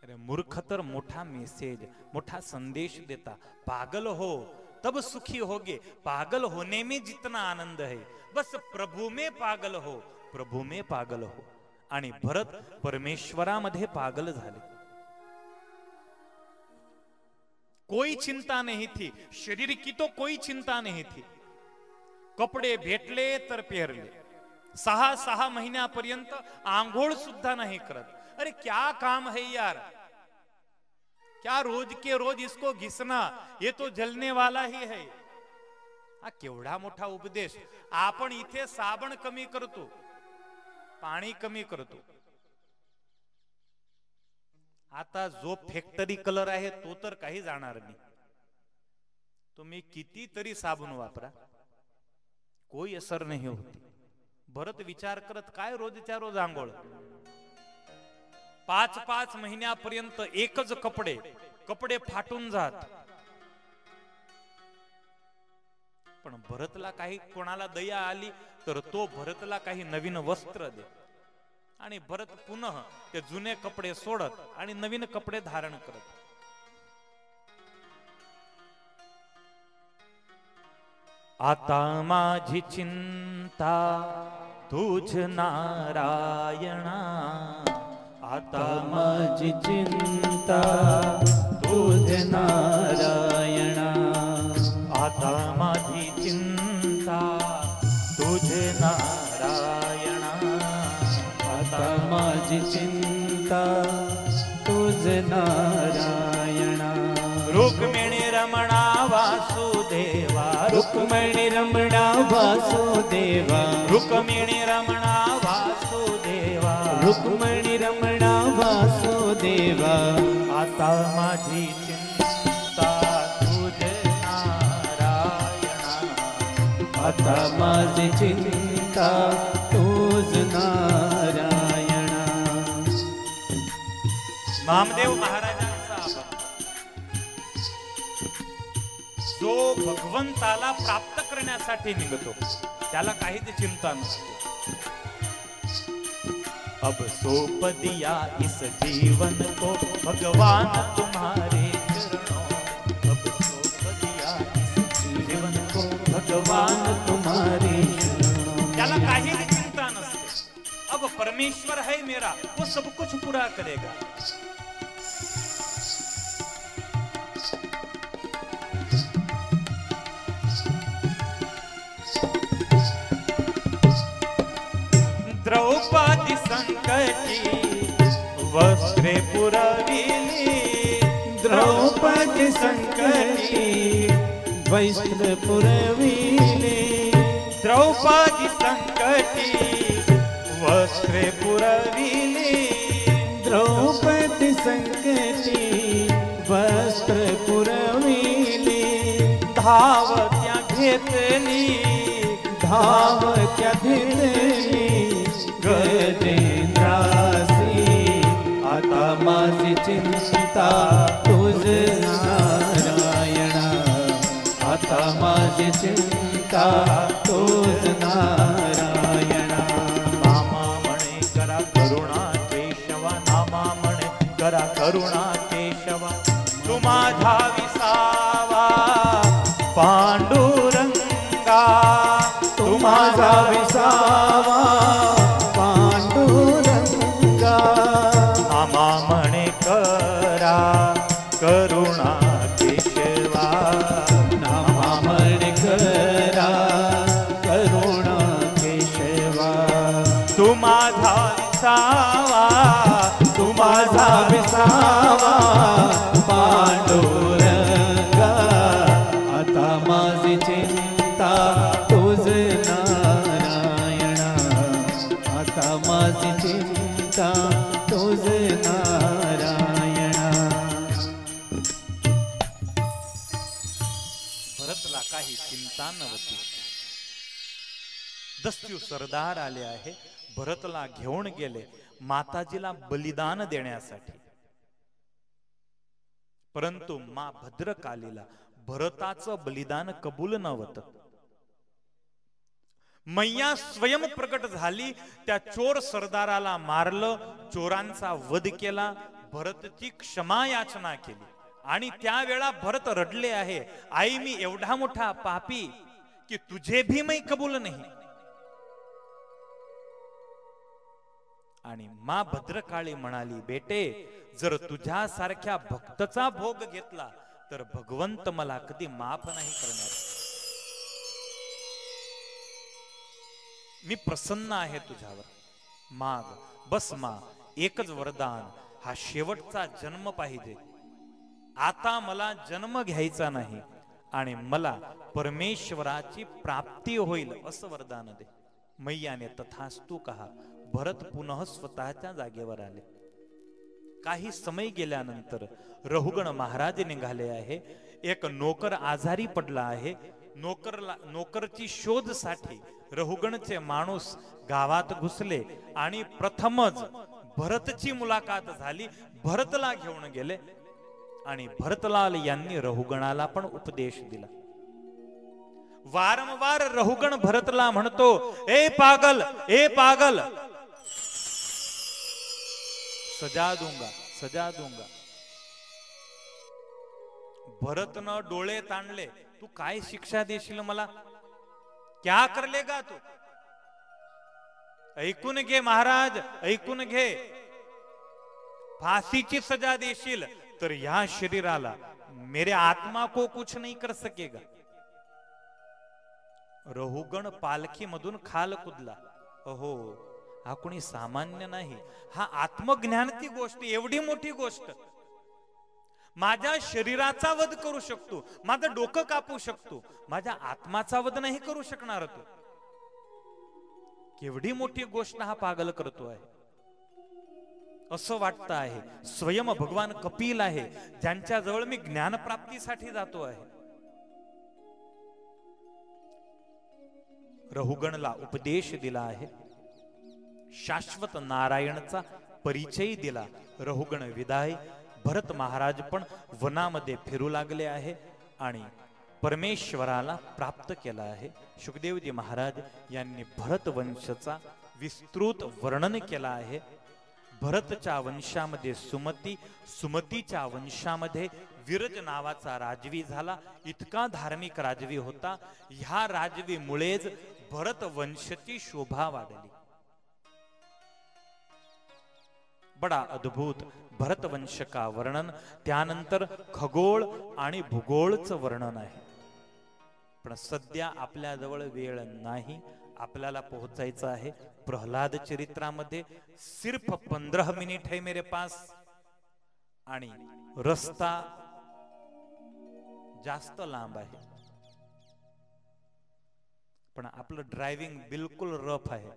अरे मूर्ख तर मोठा मेसेज, मोठा संदेश देता, पागल हो तब सुखी होगे, पागल होने में जितना आनंद है, बस प्रभु में पागल हो, प्रभु में पागल हो. आणि भरत परमेश्वरामध्ये पागल झाले. कोई चिंता नहीं थी, शरीर की तो कोई चिंता नहीं थी. कपडे भेटले तर पेरले. 6 महिन्यापर्यंत आंघोळ सुद्धा नाही करत. अरे क्या काम है यार, क्या रोज के रोज इसको घिसना, ये तो जलने वाला ही है. हा केवढा मोठा उपदेश. आपण इथे साबण कमी करतो, पाणी कमी करतो. आता जो फॅक्टरी कलर आहे तो तर काही जाणार नाही. तुम्ही कितीतरी साबण वापरा, कोई असर नाही होती. भरत विचार करत, काय रोजच्या रोज आंघोळ. 5 महिन्यापर्यंत एकच कपडे फाटून जात. पण भरतला काही कोणाला दया आली तर तो भरतला काही नवीन वस्त्र दे. आणि भरत पुन्हा ते जुने कपडे सोडत आणि नवीन कपडे धारण करत. आता माझी चिंता तुझ नारायणा, आता माझी चिंता तुझ नारायणा, आता माझी चिंता तुझ नारायणा, आता माझी चिंता तुझ नारायणा. रुक्मिणी रमणा वासुदेवा, रुक्मिणी रमणा वासुदेवा, रुक्मिणी रमणा वासुदेवा, रुक्मिणी रमणा वासुदेवा. आता माझी चिंता तुझ नारायणा, आता माझी चिंता तुझ नारायणा. नामदेव महाराजांचा जो भगवंताला प्राप्त करण्यासाठी निघतो त्याला काहीच चिंता नसते. अब सौंप दिया इस जीवन को भगवान तुम्हारे चरणों, अब सौंप दिया इस जीवन को भगवान तुम्हारे चरणों. त्याला काहीच चिंता नसते. अब परमेश्वर है मेरा, वो सब कुछ पूरा करेगा. द्रौपदी संकटी वस्त्रे पुरविली, द्रौपदी संकटी वस्त्र पुरविली, द्रौपदी संकटी वस्त्रे पुरविली, द्रौपदी संकटी वस्त्र पुरविली. धावत्या घेतली, धावत्या घेतली गजेंद्रासी. आता माझी चिंता तुझ नारायणा, आता माझी चिंता तुझ नारायणा. नामा म्हणे करा करुणा केशवा, नामा म्हणे करा करुणा केशवा. तू माझा विसावा पांडुरंगा, तू माझा विसावा पांडुरंगा. नामा म्हणे करा करुणा केशवा, नामा म्हणे करा करुणा केशवा. तू माझा विसावा, तू माझा विसावा पांडुरंगा. आता माझी चिंता तुझ नारायणा, आता माझी चिंता तुझ नारायणा. भरतला काही चिंता नव्हती. दस्यू सरदार आले आहे, भरतला घेऊन गेले माताजीला बलिदान देण्यासाठी. परंतु मा भद्रकालीला भरताचं बलिदान कबूल नव्हतं. मैया स्वयं प्रकट झाली, त्या चोर सरदाराला मारलं, चोरांचा वध केला. भरतची क्षमा याचना केली आणि त्यावेळा भरत रडले आहे, आई मी एवढा मोठा पापी की तुझे भी मैं कबूल नाही. आणि मा भद्रकाळी म्हणाली, बेटे जर तुझ्यासारख्या भक्तचा भोग घेतला तर भगवंत मला कधी माफ नाही करणार. मी प्रसन्न आहे तुझ्यावर, माग बस मा, एकच वरदान, हा शेवटचा जन्म पाहिजे. आता मला जन्म घ्यायचा नाही आणि मला परमेश्वराची प्राप्ती होईल असं वरदान दे. मैयाने तथास्तु कहा. भरत पुनः स्वतःच्या जागेवर आले. काही समय गेल्यानंतर रहुगण महाराज निघाले आहे. एक नोकर आजारी पडला आहे. नोकरची शोधसाठी रहुगणचे माणूस गावात घुसले आणि प्रथमच भरतची मुलाखत झाली. भरतला घेऊन गेले आणि भरतलाल यांनी रहुगणाला पण उपदेश दिला. वारंवार रहुगण भरतला म्हणतो, ए पागल, ए पागल, सजा दूंगा, सजा दूंगा. भरतनं डोळे ताणले, तू काय शिक्षा देशील मला, क्या कर लेगा तू. ऐकून घे महाराज, ऐकून घे. फांसीची सजा देशील तर या शरीराला, मेरे आत्मा को कुछ नहीं कर सकेगा. रहुगण पालखी मधून खाल कुदला. अहो, हा कोणी सामान्य नाही, हा आत्मज्ञानाची गोष्ट, एवढी मोठी गोष्ट. माझ्या शरीराचा वध करू शकतो, माझं डोकं कापू शकतो, माझ्या आत्माचा वध नाही करू शकणार तो. केवढी मोठी गोष्ट हा पागल करतो आहे असं वाटतं आहे. स्वयं भगवान कपिल आहे, ज्यांच्या जवळ मी ज्ञान प्राप्तीसाठी जातो आहे. रहुगणला उपदेश दिला आहे, शाश्वत नारायणचा परिचय दिला. रहुगण विदाय. भरत महाराज पण वनामध्ये फिरू लागले आहे आणि परमेश्वराला प्राप्त केला आहे. शुकदेवजी महाराज यांनी भरत वंशचा विस्तृत वर्णन केला आहे. भरतच्या वंशामध्ये सुमती, सुमतीच्या वंशामध्ये विरज नावाचा राजवी झाला. इतका धार्मिक राजवी होता. ह्या राजवीमुळेच भरत वंशची शोभा वाढली. बडा अद्भुत भरत वंश का वर्णन. त्यानंतर खगोळ आणि भूगोळचं वर्णन आहे. पण सध्या आपल्या जवळ वेळ नाही, आपल्याला पोहोचायचं आहे प्रल्हाद चरित्रामध्ये. सिर्फ 15 मिनिट है मेरे पास आणि रस्ता जास्त लांब आहे. पण आपलं ड्रायव्हिंग बिलकुल रफ आहे.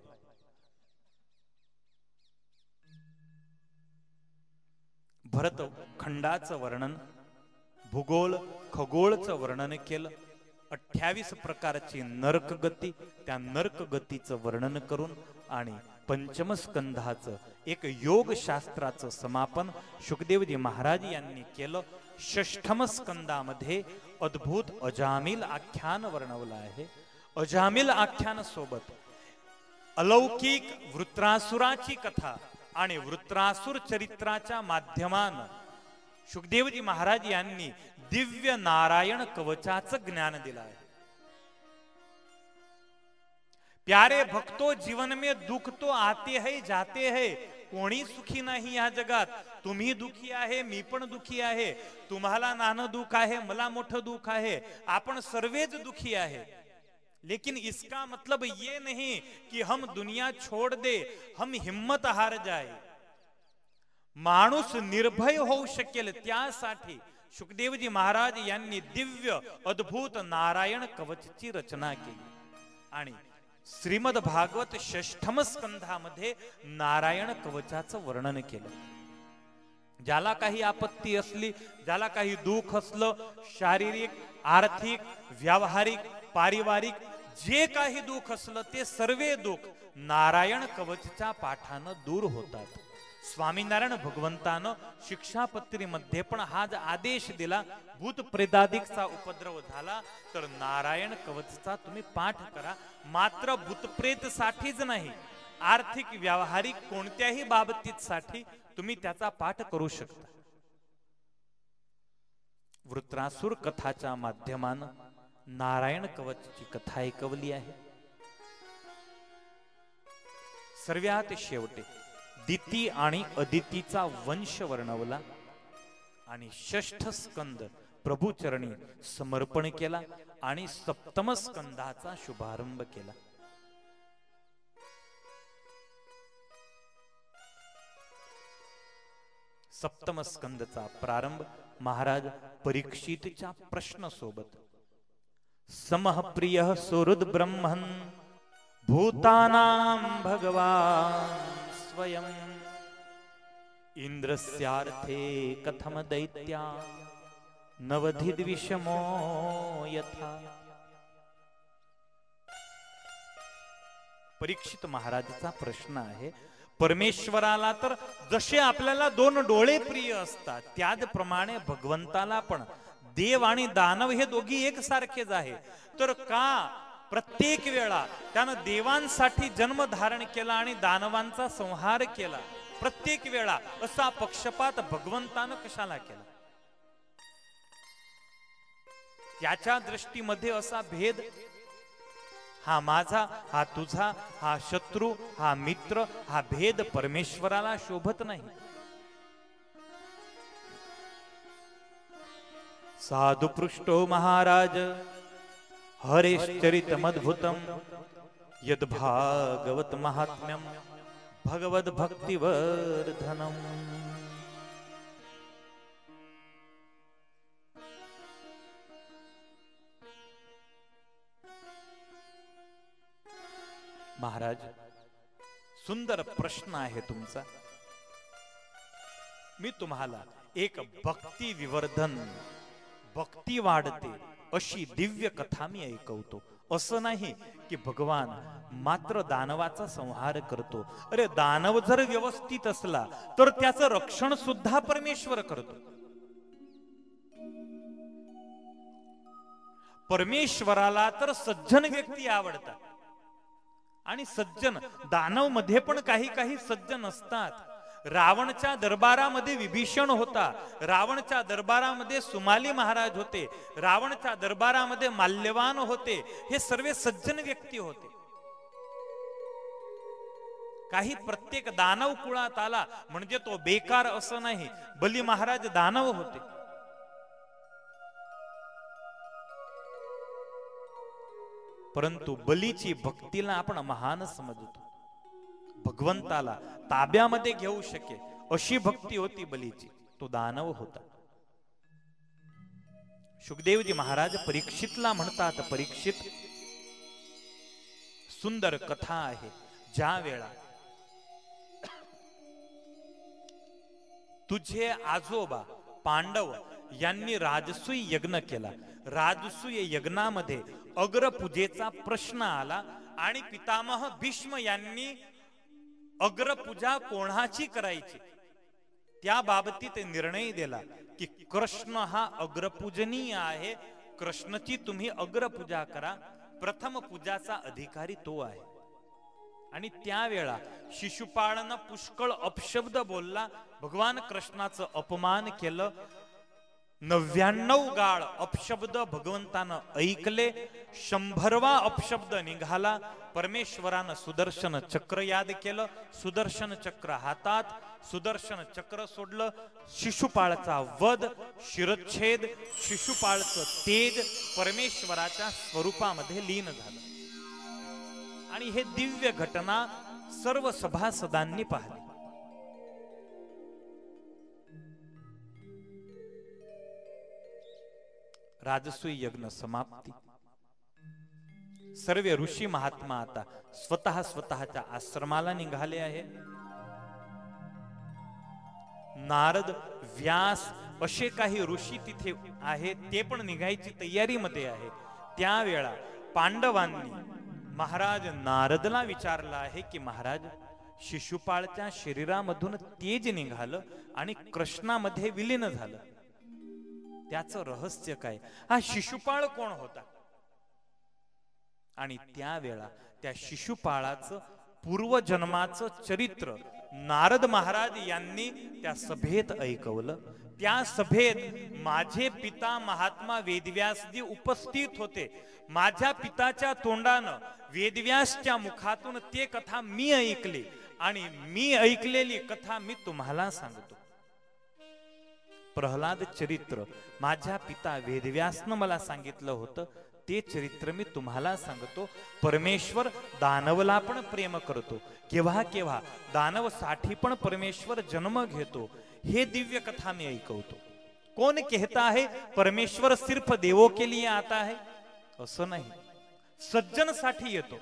भरत खंडाचं वर्णन, भूगोल खगोळचं वर्णन केलं. 28 प्रकारची नरकगती, त्या नरकगतीचं वर्णन करून आणि पंचम स्कंधाचं एक योग शास्त्राचं समापन शुकदेवजी महाराज यांनी केलं. षष्ठम स्कंदामध्ये अद्भुत अजामिल आख्यान वर्णवलं आहे. अजामिल आख्यान सोबत अलौकिक वृत्रासुराची कथा आणि वृत्रासुर चरित्राच्या माध्यमानं शुकदेवजी महाराज यांनी दिव्य नारायण कवचाचं ज्ञान दिलं आहे. प्यारे भक्तो, जीवन में दुख तो आते है जाते है, कोणी सुखी नाही या जगात. तुम्ही दुखी आहे, मी पण दुखी आहे. तुम्हाला नानं दुःख आहे, मला मोठं दुःख आहे, आपण सर्वच दुखी आहे. लेकिन इसका मतलब ये नहीं कि हम दुनिया छोड़ दे, हम हिम्मत हार जाए. माणूस निर्भय होऊ शकेल त्यासाठी शुकदेवजी महाराज यांनी दिव्य अद्भुत नारायण कवचची रचना केली. आणि श्रीमद भागवत षष्ठम स्कंधामध्ये नारायण कवचाचं वर्णन केलं. ज्याला काही आपत्ती असली, ज्याला काही दुःख असलं, शारीरिक, आर्थिक, व्यावहारिक, पारिवारिक, जे काही दुःख असलं ते सर्वे दुःख नारायण कवचच्या पाठानं दूर होतात. स्वामीनारायण भगवंतानं शिक्षापत्रीमध्ये पण हाच आदेश दिला, भूत प्रेतादिकचा उपद्रव झाला तर नारायण कवचचा तुम्ही पाठ करा. मात्र भूतप्रेत साठीच नाही, आर्थिक व्यावहारिक कोणत्याही बाबतीत साठी तुम्ही त्याचा पाठ करू शकता. वृत्रासुर कथाच्या माध्यमानं नारायण कवचची कथा ऐकवली आहे. सर्वात शेवटे दिती आणि अदितीचा वंश वर्णवला आणि षष्ठ स्कंद प्रभूचरणी समर्पण केला आणि सप्तम स्कंदाचा शुभारंभ केला. सप्तम स्कंदचा प्रारंभ महाराज परीक्षितच्या प्रश्न सोबत. समः प्रियः सुहृद ब्रह्मन् भूतानां भगवान् स्वयं इंद्रस्यार्थे कथम दैत्या नवधिद विषमो यथा. परीक्षित महाराजाचा प्रश्न आहे, परमेश्वराला तर जसे आपल्याला दोन डोळे प्रिय असतात त्याचप्रमाणे भगवंताला पण देव आणि दानव हे दोघी एकसारखेच आहे. तर का प्रत्येक वेळा त्यानं देवांसाठी जन्म धारण केला आणि दानवांचा संहार केला? प्रत्येक वेळा असा पक्षपात भगवंतानं कशाला केला? त्याच्या दृष्टीमध्ये असा भेद, हा माझा, हा तुझा, हा शत्रू, हा मित्र, हा भेद परमेश्वराला शोभत नाही. साधु पृष्ठो महाराज हरेश्चरितमद्भुतम यद भागवत महात्म्यम भगवद भक्तिवर्धनम. महाराज, सुंदर प्रश्न आहे तुमचा. मी तुम्हाला एक भक्ती विवर्धन, भक्ती वाढते अशी दिव्य कथा मी ऐकवतो. असं नाही की भगवान मात्र दानवाचा संहार करतो. अरे दानव जर व्यवस्थित असला तर त्याचं रक्षण सुद्धा परमेश्वर करतो. परमेश्वराला तर सज्जन व्यक्ती आवडतात आणि सज्जन दानव मध्ये पण काही काही सज्जन असतात. रावणच्या दरबारामध्ये विभीषण होता, रावणच्या दरबारामध्ये सुमाली महाराज होते, रावणच्या दरबारामध्ये माल्यवान होते. हे सर्व सज्जन व्यक्ती होते. काही प्रत्येक दानव कुळात आला म्हणजे तो बेकार असं नाही. बली महाराज दानव होते. परंतु बलीची भक्तीला आपण महान समजतो. भगवंताला ताब्यामध्ये घेऊ शके अशी भक्ती होती बलीची. तो दानव होता. शुकदेवजी महाराज परीक्षितला म्हणतात, परीक्षित, सुंदर कथा आहे. ज्या वेळा तुझे आजोबा पांडव यांनी राजसूय यज्ञ केला, राजसूय यज्ञामध्ये अग्रपूजेचा प्रश्न आला आणि पितामह भीष्म यांनी अग्रपूजा कोणाची करायची त्या बाबतीत निर्णय दिला की कृष्ण हा अग्रपूजनीय आहे, कृष्णाची तुम्ही अग्रपूजा करा. प्रथम पूजाचा अधिकारी तो आहे. आणि त्यावेळा शिशुपाळनं पुष्कळ अपशब्द बोलला, भगवान कृष्णाचं अपमान केलं. 99 गाळ अपशब्द भगवंतानं ऐकले. 100वा अपशब्द निघाला. परमेश्वरानं सुदर्शन चक्र याद केलं. सुदर्शन चक्र हातात, सुदर्शन चक्र सोडलं. शिशुपाळचा वध, शिरच्छेद, शिशुपाळचं तेज परमेश्वराच्या स्वरूपामध्ये लीन झालं. आणि हे दिव्य घटना सर्व सभासदांनी पाहिली. राजसूय यज्ञ समाप्ती. सर्व ऋषी महात्मा आता स्वतःच्या आश्रमाला निघाले आहे. नारद, व्यास असे काही ऋषी तिथे आहेत, ते पण निघायची तयारीमध्ये आहे. त्यावेळा पांडवांनी महाराज नारदला विचारलं आहे की महाराज, शिशुपाळच्या शरीरामधून तेज निघालं आणि कृष्णामध्ये विलीन झालं, त्याचं रहस्य काय? हा शिशुपाळ कोण होता? आणि त्यावेळा त्या शिशुपाळाचं पूर्वजन्माचं चरित्र नारद महाराज यांनी त्या सभेत ऐकवलं. त्या सभेत माझे पिता महात्मा वेदव्यासजी उपस्थित होते. माझ्या पिताच्या तोंडानं वेदव्यासच्या मुखातून ते कथा मी ऐकली आणि मी ऐकलेली कथा मी तुम्हाला सांगतो. प्रल्हाद चरित्र माझ्या पिता वेदव्यासनं मला सांगितलं होतं, ते चरित्र मी तुम्हाला सांगतो. परमेश्वर दानवला पण प्रेम करतो, केव्हा केव्हा दानवसाठी पण परमेश्वर जन्म घेतो. हे दिव्य कथा मी ऐकवतो. कौन कहता है परमेश्वर सिर्फ देवों के लिए आता है? असं नाही, सज्जन साठी येतो.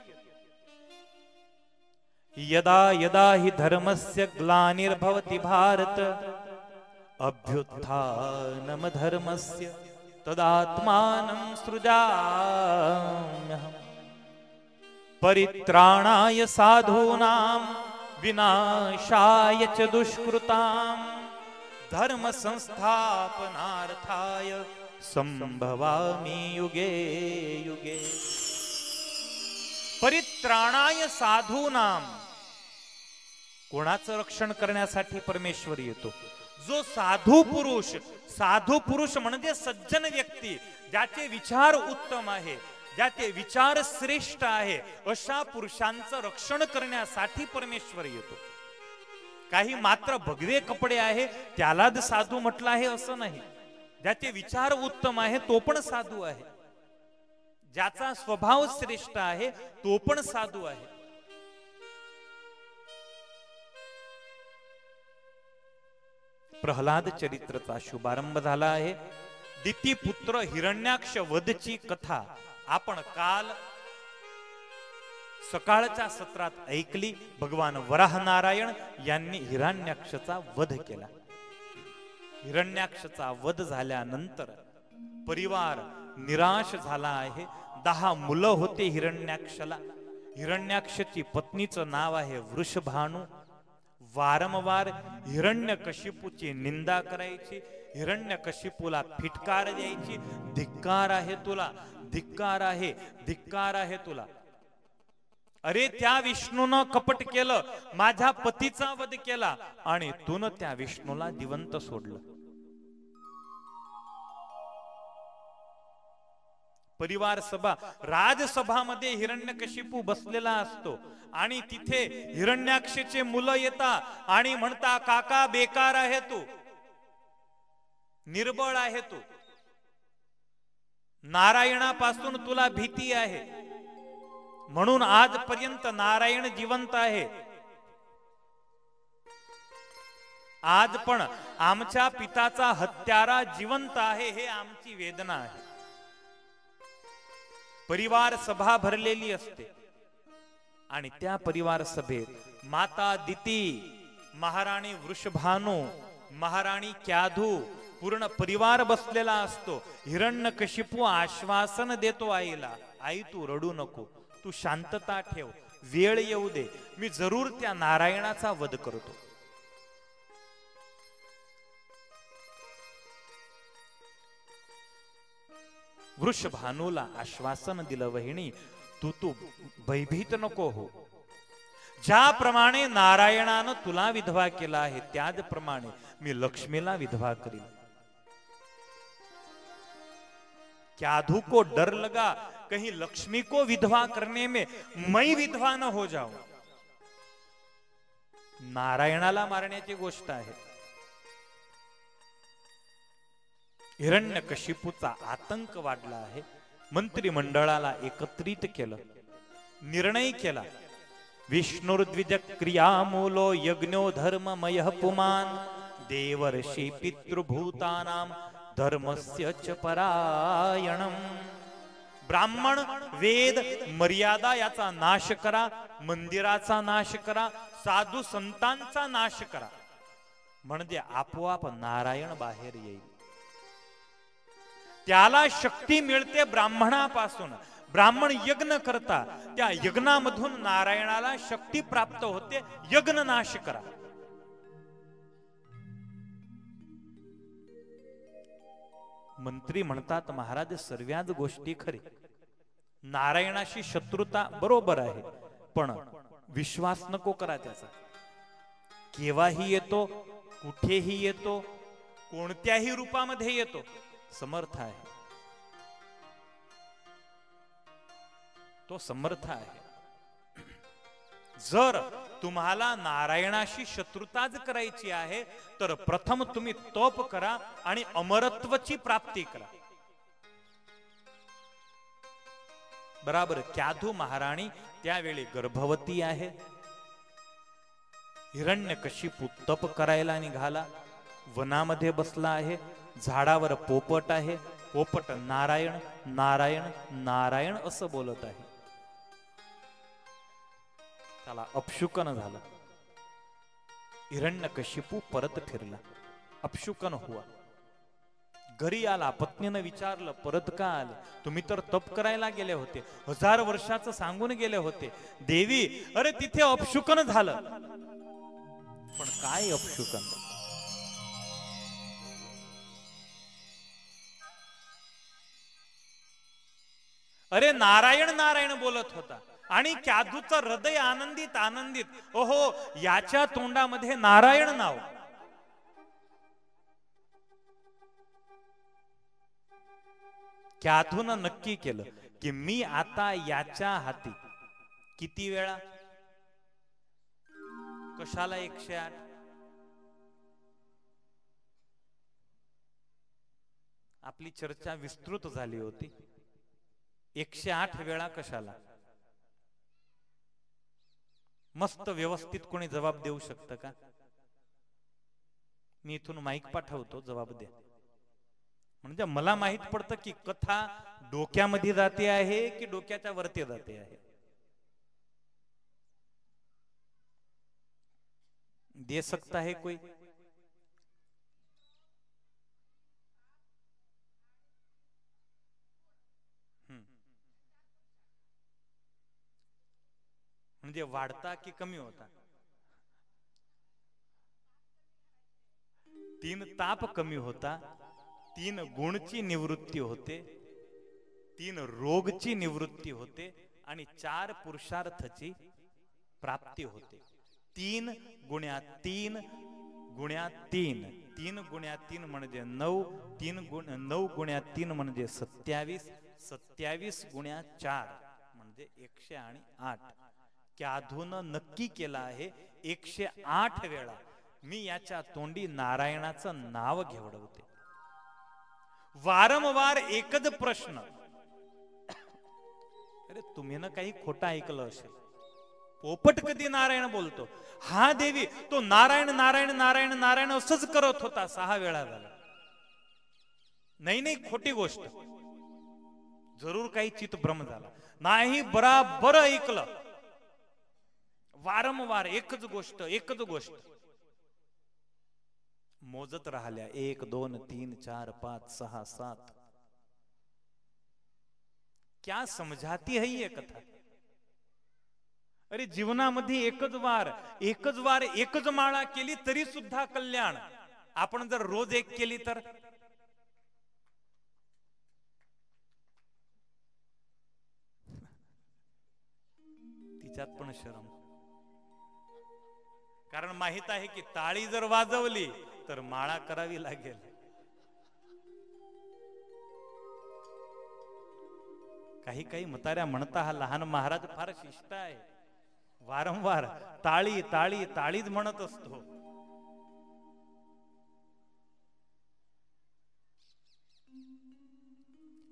यदा यदा हि धर्मस्य ग्लानिर्भवति भारत अभ्युत्थानम धर्मस्य तदात्मानं सृजाम्यहम् परित्राणाय साधूनां विनाशाय च दुष्कृतां धर्म संस्थापनार्थाय संभवामि युगे युगे. परित्राणाय साधूनां, कोणाचं रक्षण करण्यासाठी परमेश्वर येतो? जो साधू पुरुष म्हणजे सज्जन व्यक्ती, ज्याचे विचार उत्तम आहे, ज्याचे विचार श्रेष्ठ आहे, अशा पुरुषांचं रक्षण करण्यासाठी परमेश्वर येतो. काही मात्र भगवे कपडे आहे त्यालाच साधू म्हटलं आहे असं नाही. ज्याचे विचार उत्तम आहे तो पण साधू आहे, ज्याचा स्वभाव श्रेष्ठ आहे तो पण साधू आहे. प्रल्हाद चरित्रचा शुभारंभ झाला आहे. दितीपुत्र हिरण्याक्ष वधची कथा आपण काल सकाळच्या सत्रात ऐकली. भगवान वराह नारायण यांनी हिरण्याक्षचा वध केला. हिरण्याक्षचा वध झाल्यानंतर परिवार निराश झाला आहे. 10 मुलं होते हिरण्याक्षला. हिरण्याक्षची पत्नीचं नाव आहे वृषभानु. वारंवार हिरण्यकशिपूची निंदा करायची, हिरण्यकशिपूला फिटकार द्यायची. धिक्कार आहे तुला, धिक्कार आहे, धिक्कार आहे तुला. अरे त्या विष्णूनं कपट केलं, माझ्या पतीचा वध केला आणि तून त्या विष्णूला जिवंत सोडलं. परिवार सभा, राजसभामध्ये हिरण्यकशिपू बसलेला असतो आणि तिथे हिरण्याक्षचे मुलं येतात आणि म्हणता, काका बेकार आहे तू, निर्बळ आहे तू, नारायणापासून तुला भीती आहे, म्हणून आजपर्यंत नारायण जिवंत आहे. आज पण आमच्या पिताचा हत्यारा जिवंत आहे, हे आमची वेदना आहे. परिवार सभा भरलेली असते आणि त्या परिवार सभेत माता दिती, महाराणी वृषभानु, महाराणी क्याधू, पूर्ण परिवार बसलेला असतो. हिरण्यकशिपू आश्वासन देतो आईला, आई तू रडू नको, तू शांतता ठेव, वेळ येऊ दे, मी जरूर त्या नारायणाचा वध करतो. वृषभानुला आश्वासन दिलं, वहिनी तू भयभीत नको हो. ज्याप्रमाणे नारायणानं तुला विधवा केला आहे त्याचप्रमाणे मी लक्ष्मीला विधवा करीन. क्याधू को डर लगा कहीं लक्ष्मी को विधवा करने में मैं विधवा न हो जाऊं. नारायणाला मारण्याची गोष्ट आहे. हिरण्यकशिपूचा आतंक वाढला आहे. मंत्रिमंडळाला एकत्रित केलं, निर्णय केला. विष्णुर्द्विज क्रियामूलो यज्ञो धर्ममयः पुमान् देवर्षि पितृभूतानां धर्मस्य च परायणम्. ब्राह्मण, वेद, मर्यादा याचा नाश करा, मंदिराचा नाश करा, साधू संतांचा नाश करा, म्हणजे आपोआप नारायण बाहेर येईल. त्याला शक्ती मिळते ब्राह्मणापासून. ब्राह्मण यज्ञ करता, त्या यज्ञामधून नारायणाला शक्ती प्राप्त होते. यज्ञ नाश करा. मंत्री म्हणतात, महाराज सर्वच गोष्टी खरी, नारायणाशी शत्रुता बरोबर आहे, पण विश्वास नको करा त्याचा. केव्हाही येतो, कुठेही येतो, कोणत्याही रूपामध्ये येतो, समर्थ आहे. तो समर्थ आहे. जर तुम्हाला नारायणाशी शत्रुताच करायची आहे तर प्रथम तुम्ही तप करा आणि अमरत्वाची प्राप्ती करा. बराबर क्याधू महाराणी त्यावेळी गर्भवती आहे. हिरण्यकशिपू तप करायला निघाला, वनामध्ये बसला आहे, झाडावर पोपट आहे, पोपट नारायण नारायण नारायण असं बोलत आहे. त्याला अपशुकन झालं. हिरण्यकशिपू परत फिरला, अपशुकन हुआ. घरी आला, पत्नीनं विचारलं परत का आले? तुम्ही तर तप करायला गेले होते, 1000 वर्षाचं सांगून गेले होते. देवी, अरे तिथे अपशुकन झालं. पण काय अपशुकन? अरे नारायण नारायण बोलत होता आणि क्याधूचं हृदय आनंदित आनंदित, ओहो याच्या तोंडामध्ये नारायण नाव. क्याधून नक्की केलं की मी आता याच्या हाती किती वेळा, कशाला 108? आपली चर्चा विस्तृत झाली होती. 108 वेळा कशाला? मस्त व्यवस्थित कोणी जबाब देऊ शकतं का? मी इथून माईक पाठवतो, जबाब द्या. म्हणजे मला माहित पडतं की कथा डोक्यामध्ये जाते आहे की डोक्याच्या वरती जाते आहे. दे सकता है कोई? म्हणजे वाढता की कमी होता? 3 ताप कमी होता, 3 गुणची निवृत्ती होते, 3 रोगची निवृत्ती होते आणि 4 पुरुषार्थची प्राप्ती होते. 3 गुण्या 3 गुण्या 3, 3 गुण्या 3 म्हणजे 9, 9 गुण्या 3 म्हणजे 27, 27 गुण्या 4 म्हणजे 108. क्याधून नक्की केला आहे 108 वेळा मी याच्या तोंडी नारायणाचं नाव घेवडवते. वारंवार एकच प्रश्न. अरे तुम्ही ना काही खोटा ऐकलं असेल. पोपट कधी नारायण बोलतो? हा देवी, तो नारायण नारायण नारायण नारायण असंच करत होता 6 वेळा झाला. नाही नाही, खोटी गोष्ट. जरूर काही चित्तभ्रम झाला. नाही, बराबर ऐकलं. वारंवार एकच गोष्ट एकच गोष्ट मोजत राहिल्या. 1 2 3 4 5 6 7. क्या समझाती है ये कथा? अरे जीवनामध्ये एकच वार एकच माळा केली तरी सुद्धा कल्याण. आपण जर रोज एक केली तर तिच्यात पण शरम. कारण माहित आहे की टाळी जर वाजवली तर माळा करावी लागेल. काही काही म्हाताऱ्या म्हणता हा लहान महाराज फार शिष्ट आहे. वारंवार टाळी टाळी टाळीच म्हणत असतो.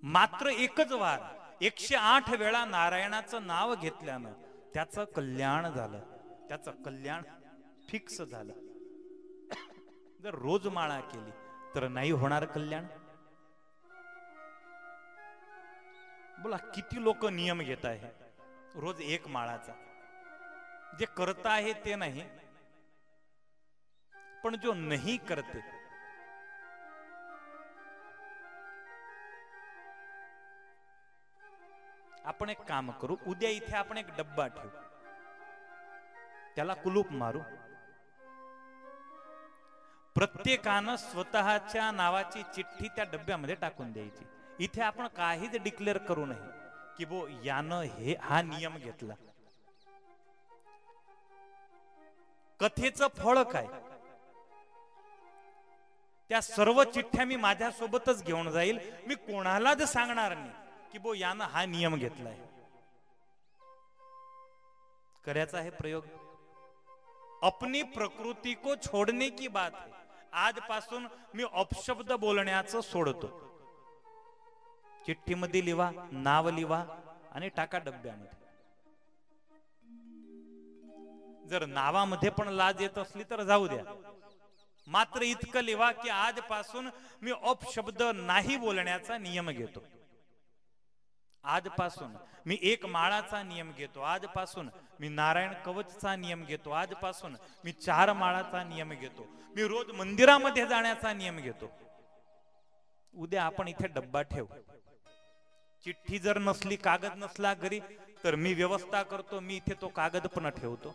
मात्र एकच वार 108 वेळा नारायणाचं नाव घेतल्यानं त्याचं कल्याण झालं. त्याचं कल्याण फिक्स झालं. जर रोज माळा केली तर नाही होणार कल्याण. बोला किती लोक नियम घेत आहे रोज एक माळाचा. जे करता आहे ते नाही, पण जो नाही करते आपण एक काम करू. उद्या इथे आपण एक डब्बा ठेवू, त्याला कुलूप मारू. प्रत्येकानं स्वतःच्या नावाची चिठ्ठी त्या डब्यामध्ये टाकून द्यायची. इथे आपण काहीच डिक्लेअर करू नये की बो यानं हा नियम घेतला. कथेचं फळ काय? त्या सर्व चिठ्ठ्या मी माझ्यासोबतच घेऊन जाईल, मी कोणालाच सांगणार नाही की बो यानं हा नियम घेतलाय. करायचा आहे प्रयोग. अपनी प्रकृती को छोडने की बात है. आजपासून मी अपशब्द बोलण्याचं सोडतो. चिठ्ठीमध्ये लिहा, नाव लिहा आणि टाका डब्यामध्ये. जर नावामध्ये पण लाज येत असली तर जाऊ द्या, मात्र इतकं लिहा की आजपासून मी अपशब्द नाही बोलण्याचा नियम घेतो. आजपासून मी एक माळाचा नियम घेतो. आजपासून मी नारायण कवचचा नियम घेतो. आजपासून मी 4 माळाचा नियम घेतो. मी रोज मंदिरामध्ये जाण्याचा नियम घेतो. उद्या आपण इथे डब्बा ठेवू. चिठ्ठी जर नसली, कागद नसला घरी, तर मी व्यवस्था करतो, मी इथे तो कागद पण ठेवतो.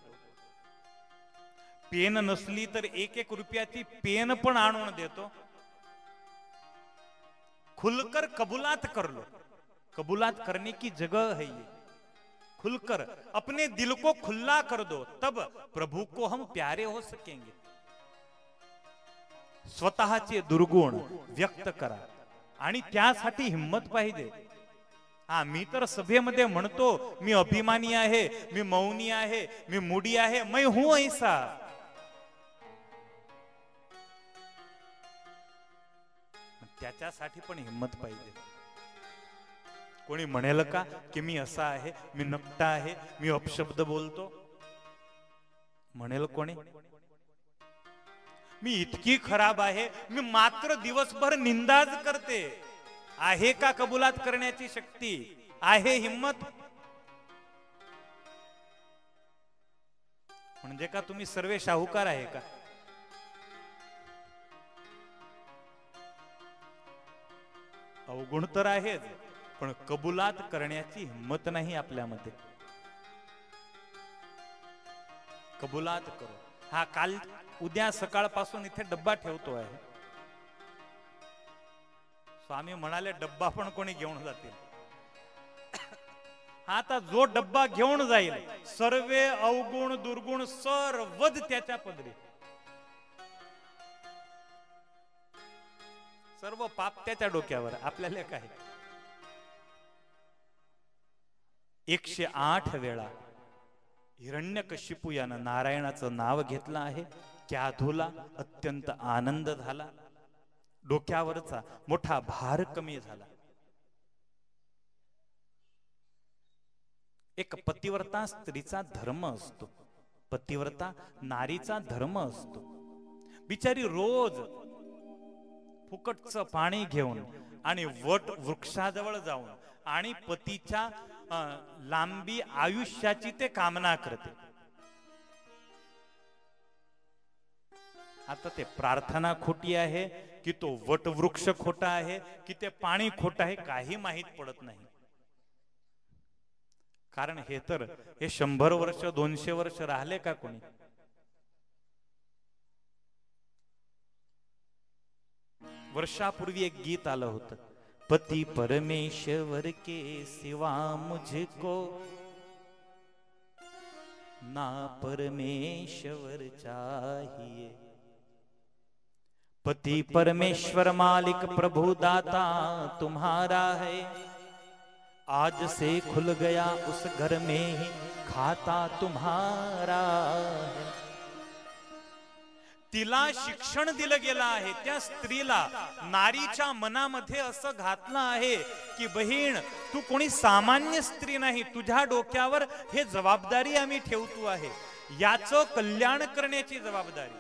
पेन नसली तर 1-1 रुपयाची पेन पण आणून देतो. खुलकर कबूलात कर लो. कबूलात करने की जगह है ये. खुलकर अपने दिल को खुला कर दो, तब प्रभु को हम प्यारे हो सकेंगे. स्वतःचे दुर्गुण व्यक्त करा आणि त्यासाठी हिम्मत पाहिजे. हा, मी तर सभेमध्ये म्हणतो मी अभिमानी आहे, मी मौनी आहे, मी मुडी आहे, मैं हूं ऐसा. त्याच्यासाठी पण हिम्मत पाहिजे. कोणी म्हणेल का की मी असा आहे, मी नकटा आहे, मी अपशब्द बोलतो? म्हणेल कोणी? मी इतकी खराब आहे, मी मात्र दिवसभर निंदाच करते. आहे का कबूलात करण्याची शक्ती? आहे हिम्मत? म्हणजे का तुम्ही सर्व शाहूकार आहे का? अवगुण तर आहेच, पण कबूलात करण्याची हिम्मत नाही आपल्यामध्ये. कबूलात करो. हा, काल उद्या सकाळपासून इथे डब्बा ठेवतो आहे. स्वामी म्हणाले डब्बा पण कोणी घेऊन जातील. आता जो डब्बा घेऊन जाईल, सर्व अवगुण दुर्गुण सर्वच त्याच्या पदरी. सर्व पाप त्याच्या डोक्यावर. आपल्याला काय? 108 वेळा हिरण्यकशिपू यानं नारायणाचं नाव घेतलं आहे. क्याधूला अत्यंत आनंद झाला. डोक्यावरचा मोठा भार कमी झाला. एक पतिव्रता स्त्रीचा धर्म असतो, पतिव्रता नारीचा धर्म असतो. बिचारी रोज फुकटचं पाणी घेऊन आणि वट वृक्षाजवळ जाऊन आणि पतीच्या लांबी आयुष्याची ते कामना करते. आता ते प्रार्थना खोटी आहे की तो वट वृक्ष खोटा आहे की ते पाणी खोट आहे, काही माहित पडत नाही. कारण हे 100 वर्ष 200 वर्ष राहिले का कोणी? वर्षापूर्वी एक गीत आलं होतं, पति परमेश्वर के सिवा मुझको ना परमेश्वर चाहिए. पति परमेश्वर मालिक प्रभु दाता तुम्हारा है. आज से खुल गया उस घर में ही खाता तुम्हारा है. तिला शिक्षण दिलं गेलं आहे. त्या स्त्रीला नारीच्या मनामध्ये असं घातलं आहे की बहीण, तू कोणी सामान्य स्त्री नाही, तुझ्या डोक्यावर हे जबाबदारी आम्ही ठेवतो आहे, याचं कल्याण करण्याची जबाबदारी.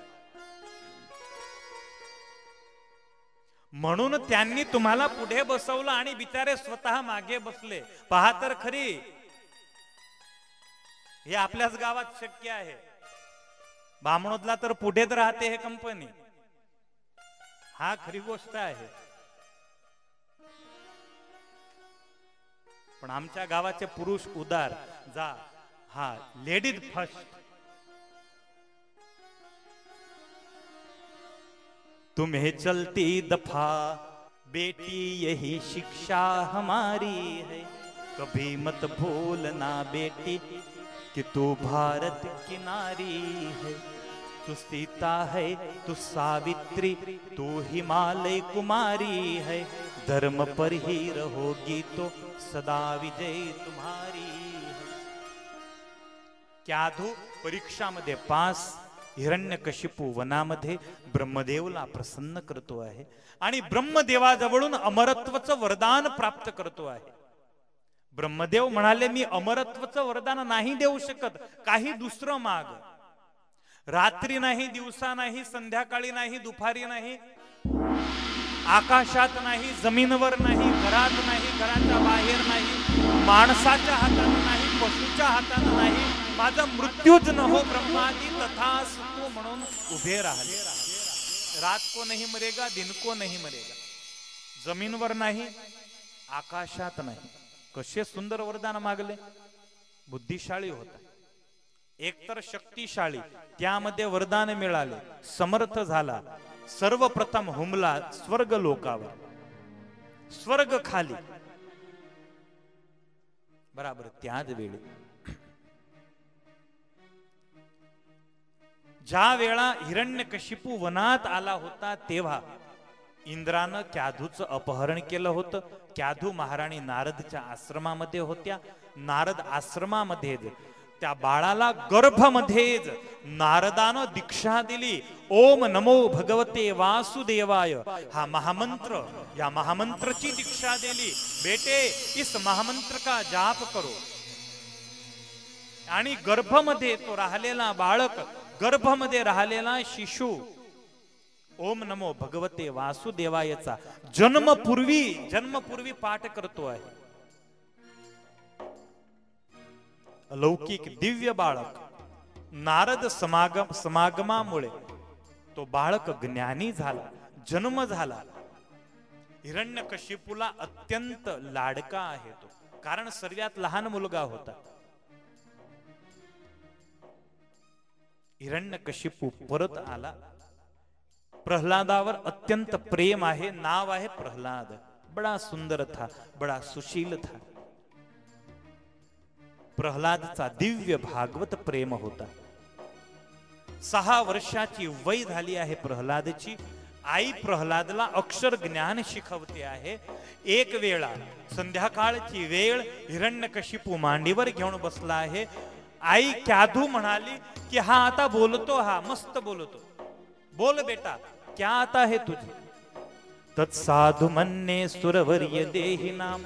म्हणून त्यांनी तुम्हाला पुढे बसवलं आणि बिचारे स्वतः मागे बसले. पहा तर खरी, हे आपल्याच गावात शक्य आहे. बामणोदला तर पुढेच राहते हे कंपनी. हा खरी गोष्ट आहे. पण आमच्या गावाचे पुरुष उदार. जा, हा लेडीज फर्स्ट. तुम्हें चलती दफा बेटी यही शिक्षा हमारी है. कभी मत भूलना बेटी कि तू भारत की नारी है. तू सीता है, तू सावित्री, तू हिमालय कुमारी है, धर्म पर ही रहोगी तो सदा विजय तुम्हारी है. क्याधू परीक्षामध्ये पास, हिरण्यकशिपू वनामध्ये ब्रह्मदेवला प्रसन्न करतो आहे आणि ब्रह्मदेवाजवळून अमरत्वाचं वरदान प्राप्त करतो आहे. ब्रह्मदेव म्हणाले, मी अमरत्वाचं वरदान नाही देऊ शकत, काही दुसरं माग. रात्री नाही, दिवसा नाही, संध्याकाळी नाही, दुपारी नाही, आकाशात नाही, जमीनवर नाही, घरात नाही, घराच्या बाहेर नाही, माणसाच्या हातानं नाही, पशुच्या हातानं नाही, माझा मृत्यूच न हो ब्रह्मादी तथास्तु म्हणून उभे राहिले. रात को नहीं मरेगा, दिन को नहीं मरेगा. जमीनवर नाही, आकाशात नाही. कसे सुंदर वरदान मागले. बुद्धिशाळी होता, एकतर शक्तिशाळी, त्यामध्ये वरदान मिळाले, समर्थ झाला. सर्वप्रथम हुमला स्वर्ग लोकावर, स्वर्ग खाली. बराबर त्याच वेळी ज्या वेळा हिरण्यकशिपू वनात आला होता तेव्हा इंद्रानं क्याधूचं अपहरण केलं होतं. क्याधू महाराणी नारदच्या आश्रमामध्ये होत्या. नारद आश्रमामध्येच त्या बाळाला गर्भमध्येच नारदानं दीक्षा दिली. ओम नमो भगवते वासुदेवाय हा महामंत्र, या महामंत्रची दीक्षा दिली. बेटे इस महामंत्र का जाप करो. आणि गर्भमध्ये तो राहिलेला बाळक, गर्भमध्ये राहिलेला शिशु ओम नमो भगवते वासुदेवायचा जन्मपूर्वी पाठ करतो आहे. अलौकिक दिव्य बाळक. नारद समागमामुळे तो बाळक ज्ञानी झाला, जन्म झाला. हिरण्यकशिपूला अत्यंत लाडका आहे तो, कारण सर्वात लहान मुलगा होता. हिरण्यकशिपू परत आला. प्रहलादावर अत्यंत प्रेम आहे, नाव आहे प्रहलाद. बड़ा सुंदर था, बड़ा सुशील था. प्रहलादचा दिव्य भागवत प्रेम होता. 6 वर्षाची वय झाली आहे प्रहलादची. आई प्रहलादला अक्षर ज्ञान शिकवते आहे. एक वेळा संध्याकाळची वेळ, हिरण्यकशिपू मांडीवर घेऊन बसला आहे. आई क्याधू म्हणाली की हा आता बोलतो, हा मस्त बोलतो, बोल बेटा क्या आता है तुझे. तत्साधु मन्ये सुरवर्य देहि नाम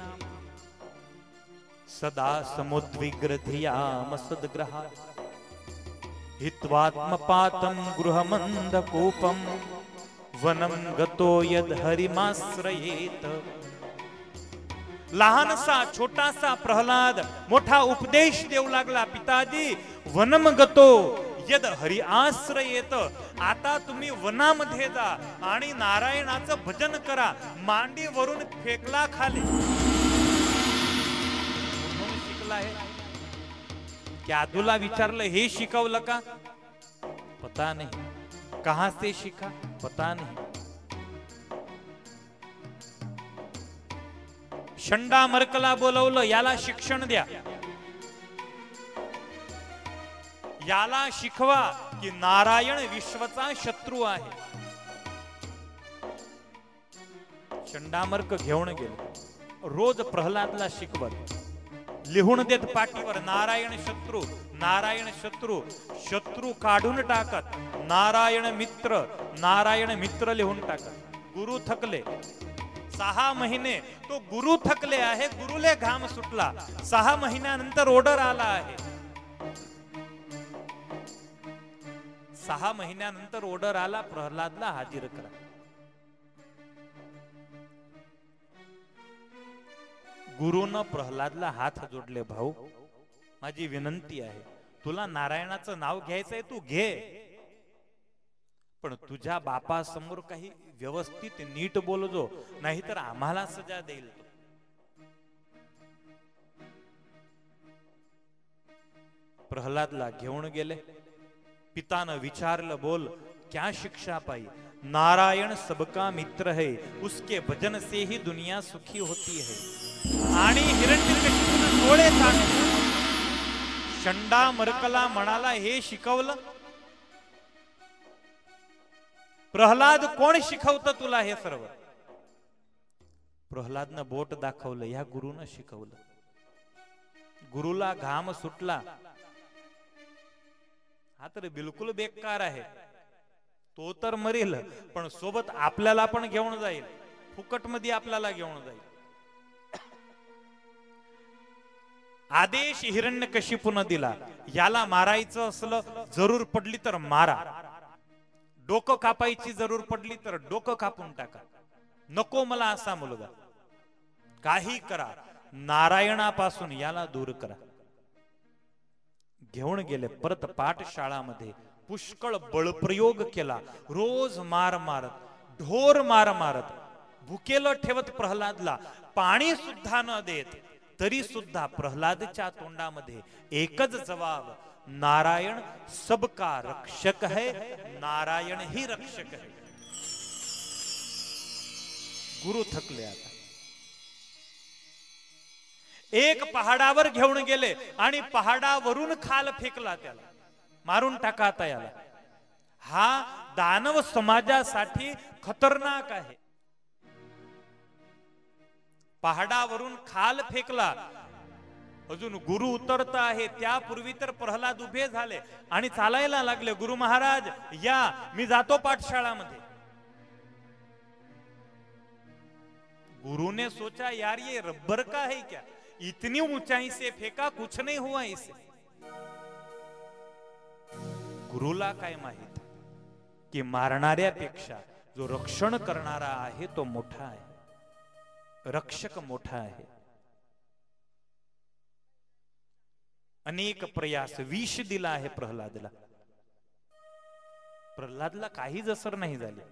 सदा समुद्विग्रधियाम सद्ग्रहा हित्वात्मपातं गृहमंद कोपम वनम गतो यद हरिमाश्रयेत. लहानसा छोटासा प्रहलाद मोठा उपदेश देऊ लागला. पिताजी, वनम गतो यद हरि आश्रयेत. आता तुम्ही वनामध्ये जा आणि नारायणाचं भजन करा. मांडीवरून फेकला खाली. शिकला आहे. क्याधूला विचारलं, हे शिकवलं का? पता नहीं. कहां से शिका? पता नहीं. शंडा मर्कला बोलवलं, याला शिक्षण द्या, याला शिकवा की नारायण विश्वचा शत्रू आहे. शंडामर्क घेऊन गेलो. रोज प्रहलादला शिकवत, लिहून देत पाठीवर नारायण शत्रू, नारायण शत्रू. शत्रू काढून टाकत नारायण मित्र लिहून टाकत. गुरु थकले. 6 महिने तो गुरु थकले आहे. गुरुले घाम सुटला. 6 महिन्यानंतर ऑर्डर आला आहे. 6 महिन्यानंतर ऑर्डर आला, प्रहलादला हाजीर करा. गुरुनं प्रहलादला हात जोडले. भाऊ, माझी विनंती आहे, तुला नारायणाचं नाव घ्यायचंय, तू घे, पण तुझ्या बापासमोर काही व्यवस्थित नीट बोलजो, नाहीतर आम्हाला सजा देईल. प्रहलादला घेऊन गेले. पितानं विचारलं, बोल क्या शिक्षा पाई? नारायण सबका मित्र है, उसके भजन से ही दुनिया सुखी होती है. आणि हिरण्यकशिपूने डोळे ताणले. शंडा मर्कला म्हणाला, हे शिकवलं? प्रल्हाद कोण शिकवतं तुला हे सर्व? प्रल्हादनं बोट दाखवलं, या गुरुनं शिकवलं. गुरुला घाम सुटला, हा तर बिलकुल बेकार आहे, तो तर मरेल पण सोबत आपल्याला पण घेऊन जाईल, फुकट मध्ये आपल्याला घेऊन जाईल. आदेश हिरण्यकशिपूने दिला, याला मारायचं असलं जरूर पडली तर मारा, डोकं कापायची जरूर पडली तर डोकं कापून टाका, नको मला असा मुलगा, काही करा, नारायणापासून याला दूर करा. घेऊन गेले परत पाठशाळामध्ये, पुष्कळ बळप्रयोग केला, रोज मार मारत, ढोर मार मारत, भुकेलं ठेवत प्रल्हादला, पाणी सुद्धा न देत, तरी सुद्धा प्रल्हादच्या तोंडामध्ये एकच जवाब, नारायण सबका रक्षक है, नारायण ही रक्षक है. गुरु थकले आता. एक पहाडावर घेऊन गेले आणि पहाडावरून खाल फेकला, त्याला मारून टाका आता याला. हा दानव समाजासाठी खतरनाक आहे. पहाडावरून खाल फेकला, अजून गुरु उतरत आहे त्यापूर्वी तर प्रल्हाद उभे झाले आणि चालायला लागले. गुरु महाराज या, मी जातो पाठशाळामध्ये. गुरु ने सोचा यार ये रबर का है क्या, इतनी ऊंचाई से फेंका, कुछ नहीं हुआ इसे. गुरुला काय माहित की मारणाऱ्यापेक्षा जो रक्षण करणारा आहे तो मोठा आहे, रक्षक मोठा आहे. अनेक प्रयास, विष दिला आहे प्रल्हादला, प्रल्हादला काहीच असर नाही झाले.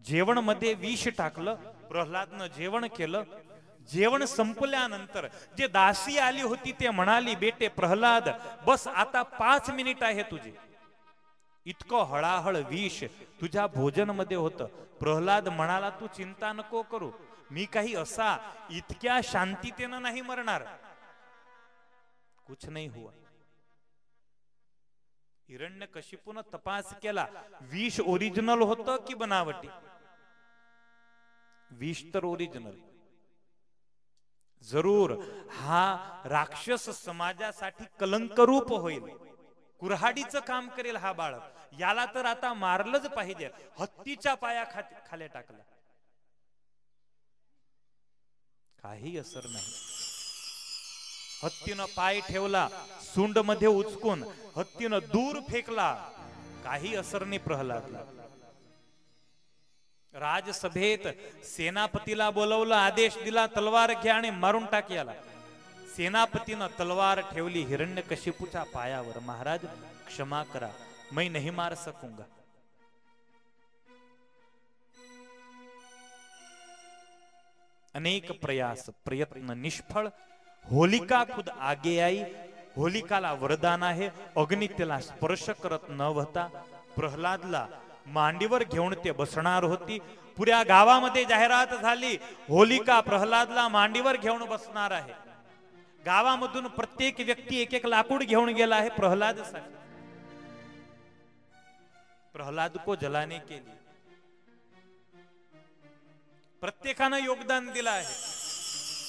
जेवण मध्ये विष टाकलं, प्रल्हादनं जेवण केलं. जेवण संपल्यानंतर जे दासी आली होती ते म्हणाली, बेटे प्रल्हाद बस आता 5 मिनिट आहे तुझे. इतकं हळाहळ विष तुझ्या भोजन मध्ये होतं. प्रल्हाद म्हणाला, तू चिंता नको करू, मी काही असा इतक्या शांततेनं नाही मरणार, कुछ नहीं हुआ. हिरण्यकशिपूने तपास केला, विष ओरिजिनल होतं की बनावटी? विष तर ओरिजिनल. जरूर हा राक्षस समाजासाठी कलंकरूप होईल, कुऱ्हाडीचं काम करेल हा बाळक, याला तर आता मारलंच पाहिजे. हत्तीच्या पाया खाली टाकला, काही असर नाही. हत्तीनं पाय ठेवला, सुंड मध्ये उचकून हत्तीनं दूर फेकला, काही असर नाही प्रल्हादला. राजसभेत सेनापतीला बोलवलं, आदेश दिला, तलवार घ्या आणि मारून टाक याला. सेनापतीनं तलवार ठेवली हिरण्यकशिपूच्या पायावर. महाराज क्षमा करा, मैं नहीं मार सकूंगा. अनेक प्रयास, प्रयत्न निष्फळ. होलिका खुद आगे आई. होलिकाला वरदान आहे, अग्नी त्याला स्पर्श करत न होता. प्रल्हादला मांडीवर घेऊन ते बसणार होती. पुऱ्या गावामध्ये जाहिरात झाली, होलिका प्रल्हादला मांडीवर घेऊन बसणार आहे. गावामधून प्रत्येक व्यक्ती एक एक लाकूड घेऊन गेला आहे प्रल्हादसाठी, प्रल्हाद को जलाने के लिए. प्रत्येकानं योगदान दिलं आहे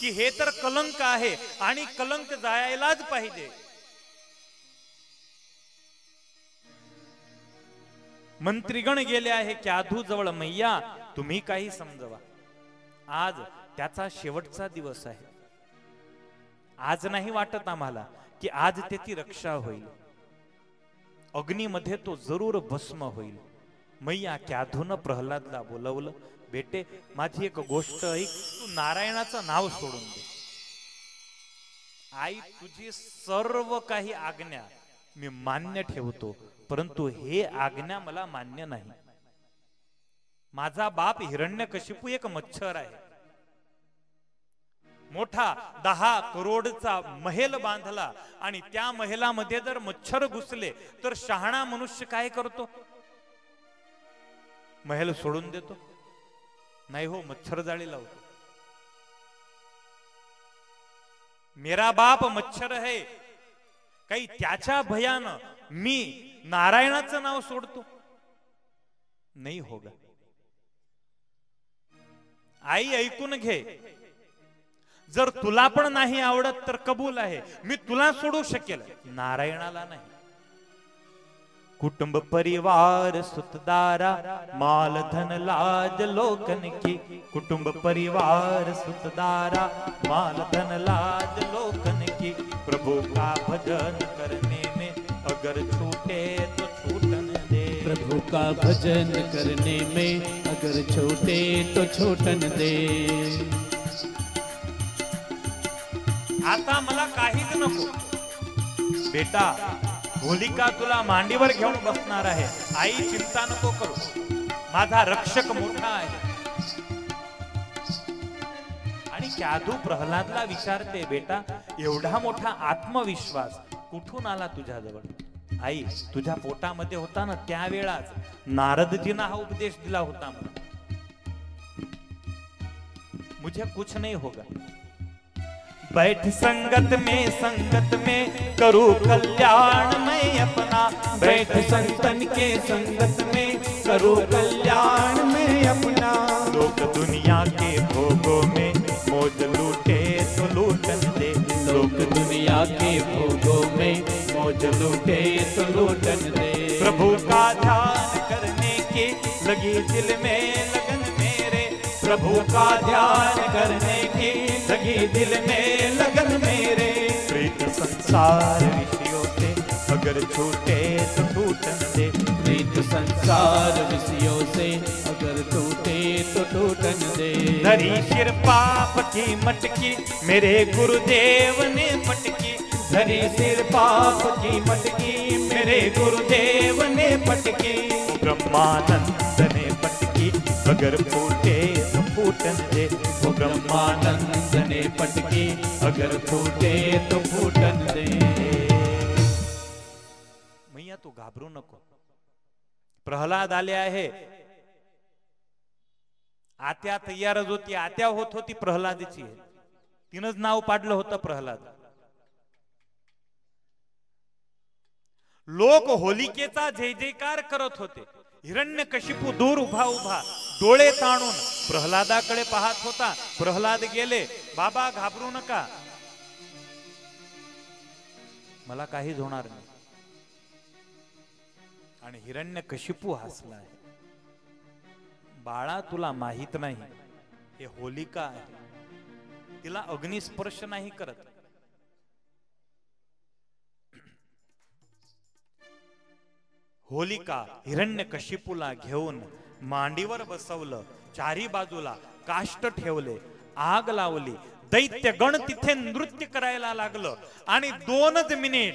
की हे तर कलंक आहे आणि कलंक जायलाच पाहिजे. मंत्रीगण गेले आहे क्याधू जवळ, मैया तुम्ही काही समजवा. आज त्याचा शेवटचा दिवस आहे. आज नाही वाटत आम्हाला की आज त्याची रक्षा होईल. अग्नीमध्ये तो जरूर भस्म होईल. मैया क्याधून प्रल्हादला बोलवलं, बेटे माझी एक गोष्ट ऐक, तू नारायणाचं नाव सोडून दे. आई तुझी सर्व काही आज्ञा मी मान्य ठेवतो, परंतु हे आज्ञा मला मान्य नाही. माझा बाप हिरण्यकशिपू एक मच्छर आहे. मोठा 10 करोडचा महल बांधला आणि त्या महलामध्ये जर मच्छर घुसले तर शहाणा मनुष्य काय करतो? महल सोडून देतो? नाही हो, मच्छर जाळी लावतो. मेरा बाप मच्छर है, काही त्याच्या भयानं मी नारायणाचं नाव सोडतो? नाही होगा. आई ऐकून घे, जर तुला पण नाही आवडत तर कबूल आहे, मी तुला सोडू शकेल, नारायणाला नाही. कुटुंब परिवार सुतदारा माल धन लाज लोकन की, कुटुंब परिवार सुतदारा माल धन लाज लोकन की, प्रभु का भजन करने में अगर छूटे तो छूटन दे. प्रभु का भजन करने में अगर छूटे तो छूटन दे. आता मला काहीच नको बेटा, होलिका तुला मांडीवर घेऊन बसणार आहे. आई चिंता नको करू, माझा रक्षक मोठा आहे. आणि क्यादू प्रल्हादला विचारते, बेटा एवढा मोठा आत्मविश्वास कुठून आला तुझ्याजवळ? आई तुझ्या पोटामध्ये होता ना त्यावेळाच नारदजींना हा उपदेश दिला होता, मुझे कुछ नहीं होगा. बैठ संगत में करूं कल्याण मैं अपना. बैठ संतन के संगत में करूं कल्याण मैं अपना. लोक दुनिया के भोगों में मौज लूटे तो लूटन दे. लोक दुनिया के भोगों में मौज लूटे तो लूटन दे. प्रभु का ध्यान करने की लगी दिल में लगन मेरे. प्रभु का ध्यान करने की लगी दिल में लगन मेरे. प्रीत संसार विषयों से अगर छूटे तो टूटन दे. प्रीत संसार विषयों से अगर टूटे तो टूटन दे. धरी सिर पाप की मटकी मेरे गुरुदेव ने पटकी. धरी सिर पाप की मटकी मेरे गुरुदेव ने पटकी. ब्रह्मानंद ने पटकी अगर फूटे तो फूटन दे. वो ब्रह्मानंद ने पटकी अगर फूटे तो फूटन दे. मैया तू घाबरू नको. प्रल्हाद आले आहे. आत्या तयारच होती, आत्या होत होती प्रल्हादची. तिनंच नाव पाडलं होतं प्रल्हाद. लोक होलिकेचा जय जयकार करत होते. हिरण्यकशिपू दूर उभा उभा डोळे ताणून प्रल्हादाकडे पाहत होता. प्रल्हाद गेले, बाबा घाबरू नका, मला काहीच होणार नाही. आणि हिरण्यकशिपू हसला आहे. बाळा तुला माहित नाही, हे होलिका आहे, तिला अग्निस्पर्श नाही करत. होलिका हिरण्यकशिपूला घेऊन मांडीवर बसवलं. चारी बाजूला काष्ट ठेवले, आग लावली. दैत्यगण तिथे नृत्य करायला लागलं. आणि 2च मिनिट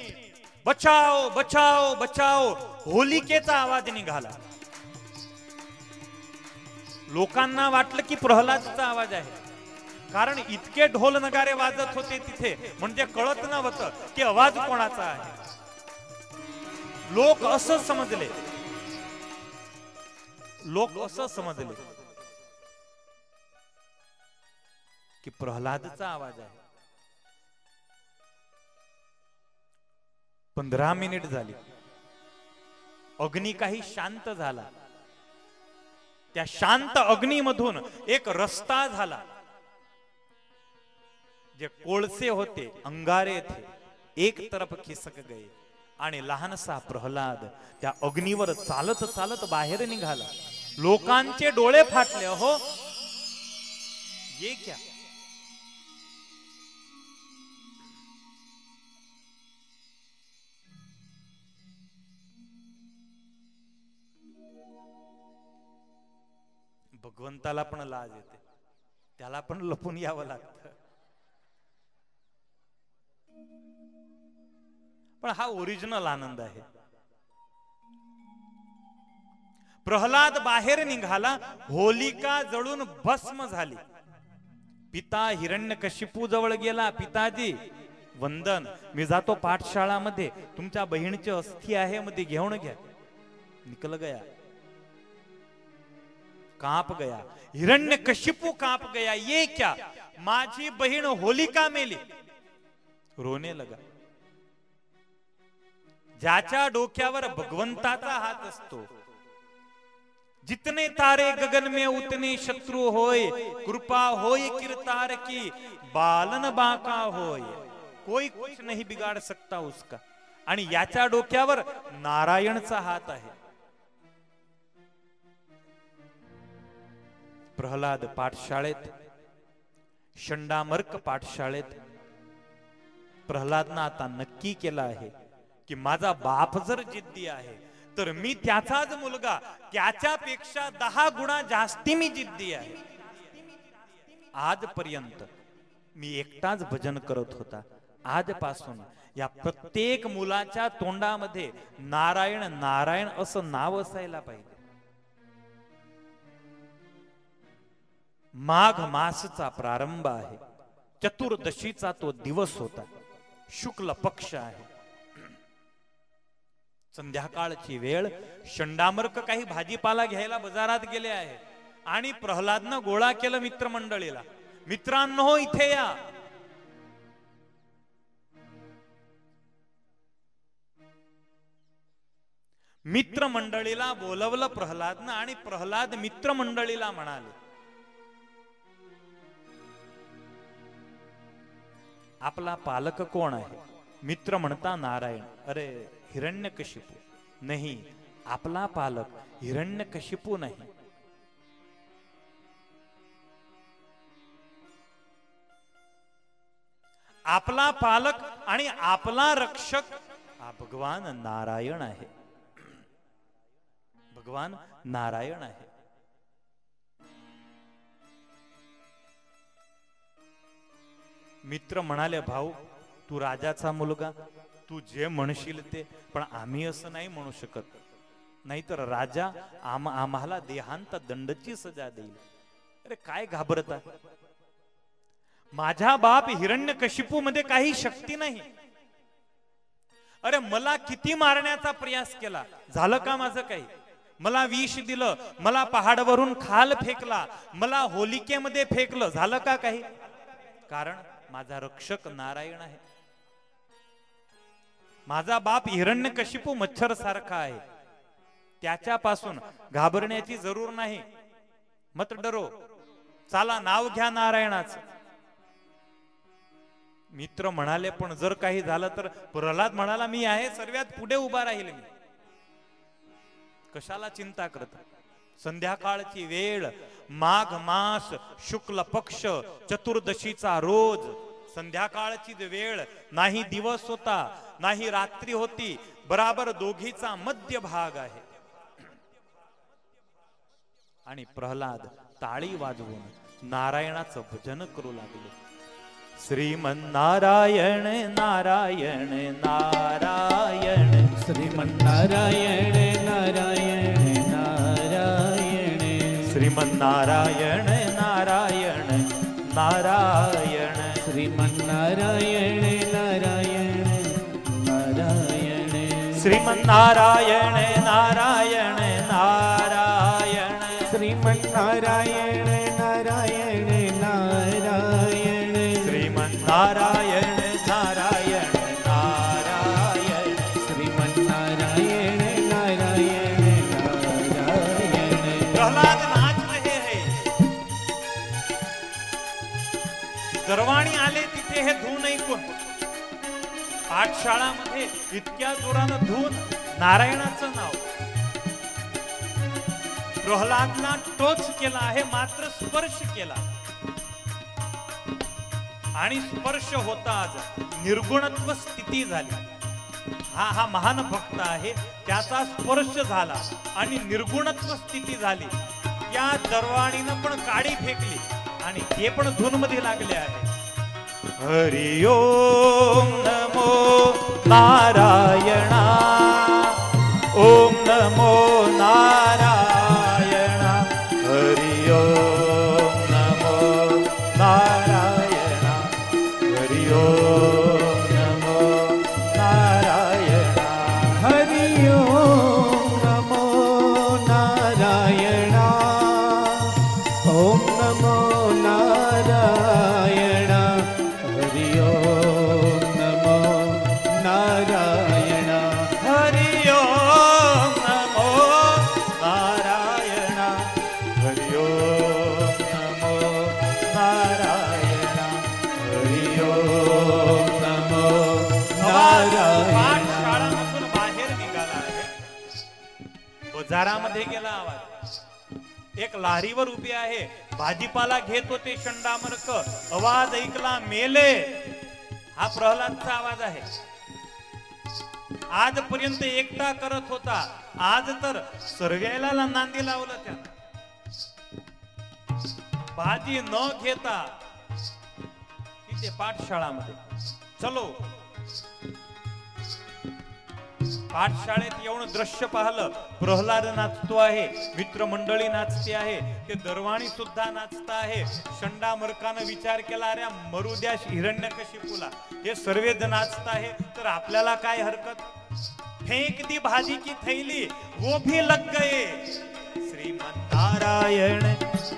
बचाओ बचाओ बचाओ होलिकेचा आवाज निघाला. लोकांना वाटलं की प्रल्हादचा आवाज आहे, कारण इतके ढोल नगारे वाजत होते तिथे, म्हणजे कळत नव्हतं की आवाज कोणाचा आहे. लोक असं समजले की प्रल्हादचा आवाज आहे. 15 मिनिट झाली, अग्नी काही शांत झाला. त्या शांत अग्नीमधून एक रस्ता झाला. जे कोळसे होते, अंगारे थे, एक तरफ खिसक गए. आणि लहानसा प्रल्हाद त्या अग्नीवर चालत चालत बाहेर निघाला. लोकांचे डोळे फाटले. हो ये क्या? भगवंताला पण लाज येते, त्याला पण लपून यावं लागतं. पण हा ओरिजिनल आनंद आहे. प्रल्हाद बाहेर निघाला, होलिका जळून भस्म झाली. पिता हिरण्यकशिपू जवळ गेला. पिताजी वंदन, मी जातो पाठशाळामध्ये, तुमच्या बहिणीची अस्थि आहे, मध्ये घेऊन घ्या. निकल गया, कांप गया. हिरण्यकशिपू कांप गया. ये क्या, माझी बहीण होलिका मेली. रोने लगा. ज्याच्या डोक्यावर भगवंताचा हात असतो, जितने तारे गगन में उतने शत्रु होय, कृपा होय किरतार की, बालन बाका होय, कोई कुछ नहीं बिगाड़ सकता उसका. आणि याच्या डोक्यावर नारायणचा हात आहे. प्रल्हाद पाठशाळेत, षंडामर्क पाठशाळेत प्रल्हादनं आता नक्की केलं आहे की माझा बाप जर जिद्दी आहे तर मी त्याचाच मुलगा, त्याच्यापेक्षा 10 गुणा जास्ती मी जिद्दी आहे. आजपर्यंत मी एकटाच भजन करत होता, आजपासून या प्रत्येक मुलाच्या तोंडामध्ये नारायण नारायण असं नाव असायला पाहिजे. माघ मासचा प्रारंभ आहे, चतुर्दशीचा तो दिवस होता, शुक्ल पक्ष आहे, संध्याकाळची वेळ. षंडामर्क काही भाजीपाला घ्यायला बाजारात गेले आहे आणि प्रल्हादनं गोळा केलं मित्रमंडळीला, मित्रांनो इथे या. मित्रमंडळीला बोलवलं प्रल्हादनं आणि प्रल्हाद मित्रमंडळीला म्हणाले, आपला पालक कोण आहे? मित्र म्हणता नारायण. अरे हिरण्यकशिपू नाही, आपला पालक हिरण्यकशिपू नाही. आपला पालक आणि आपला रक्षक हा भगवान नारायण आहे. भगवान नारायण आहे. मित्र म्हणाले, भाऊ तू राजाचा मुलगा, तू जे म्हणशील ते, पण आम्ही असं नाही म्हणू शकत, नाहीतर राजा आम्हाला देहांत दंडची सजा देईल. अरे काय घाबरता? माझा बाप हिरण्यकशिपू मध्ये काही शक्ती नाही. अरे मला किती मारण्याचा प्रयास केला, झालं का माझं काही? मला विष दिलं, मला पहाडावरून खाल फेकला, मला होलिकेमध्ये फेकलं, झालं का काही? कारण माझा रक्षक नारायण आहे. माझा बाप हिरण्यकशिपू मच्छर सारखा आहे, त्याच्यापासून घाबरण्याची जरूर नाही. मत डरो, चला नाव घ्या नारायणाचं. मित्र म्हणाले, पण जर काही झालं तर? प्रल्हाद म्हणाला, मी आहे, सर्वात पुढे उभा राहील मी, कशाला चिंता करता? संध्याकाळची वेळ, माघ मास, शुक्ल पक्ष, चतुर्दशीचा रोज, संध्याकाळची वेळ, नाही दिवस होता नाही रात्री होती, बराबर दोघीचा मध्य भाग आहे. आणि प्रल्हाद टाळी वाजवून नारायणाचं भजन करू लागले. श्रीमन्नारायण नारायण नारायण, श्रीमन्नारायण नारायण नारायण, श्रीमन्नारायण नारायण नारायण, श्रीमन्नारायण नारायण नारायण, श्रीमन्नारायण नारायण नारायण, श्रीमन्नारायण नारायण नारायण, श्रीमन्नारायण नारायण नारायण, श्रीमन्नारायण नारायण नारायण. प्रल्हाद नाच रहे हैं. दरवाणी आले तिथे हे धून ऐकून पाठशाळामध्ये इतक्या जोरानं धून, नारायणाचं नाव. प्रल्हादला टोच केला आहे, मात्र स्पर्श केला, आणि स्पर्श होताच निर्गुणत्व स्थिती झाली. हा महान भक्त आहे, त्याचा स्पर्श झाला आणि निर्गुणत्व स्थिती झाली. या दरवाणीनं पण काडी फेकली आणि ते पण धून मध्ये लागले आहे. हरि ओम नमो नारायणा, ओम नमो नारायणा, हरि ओम नमो नारायणा, हरि ओम नमो नारायणा, हरि ओम नमो नारायणा, ओम नमो नारायणा, हरि ओम नमो नारायणा, हरि ओम नमो दारामध्ये गेला आवाज, एक लारीवर उभी आहे, भाजीपाला घेत होते शंडामर्क, आवाज ऐकला मेले. हा प्रल्हादचा आवाज आहे. आजपर्यंत एकटा करत होता, आज तर सर्वेला नांदी लावलं त्यानं. भाजी न घेता तिथे पाठशाळामध्ये चलो. पाठशाळेत येऊन दृश्य पाहिलं, प्रल्हाद नाचतो आहे, मित्रमंडळी नाचते आहे, ते दरवाणी सुद्धा नाचत आहे. शंडामर्कानं विचार केला, अरे मरू द्या हिरण्यकशिपूला, हे सर्वजण नाचत आहे तर आपल्याला काय हरकत. फेंक दी भाजी की थैली, वो भी लग गए. श्रीमन नारायण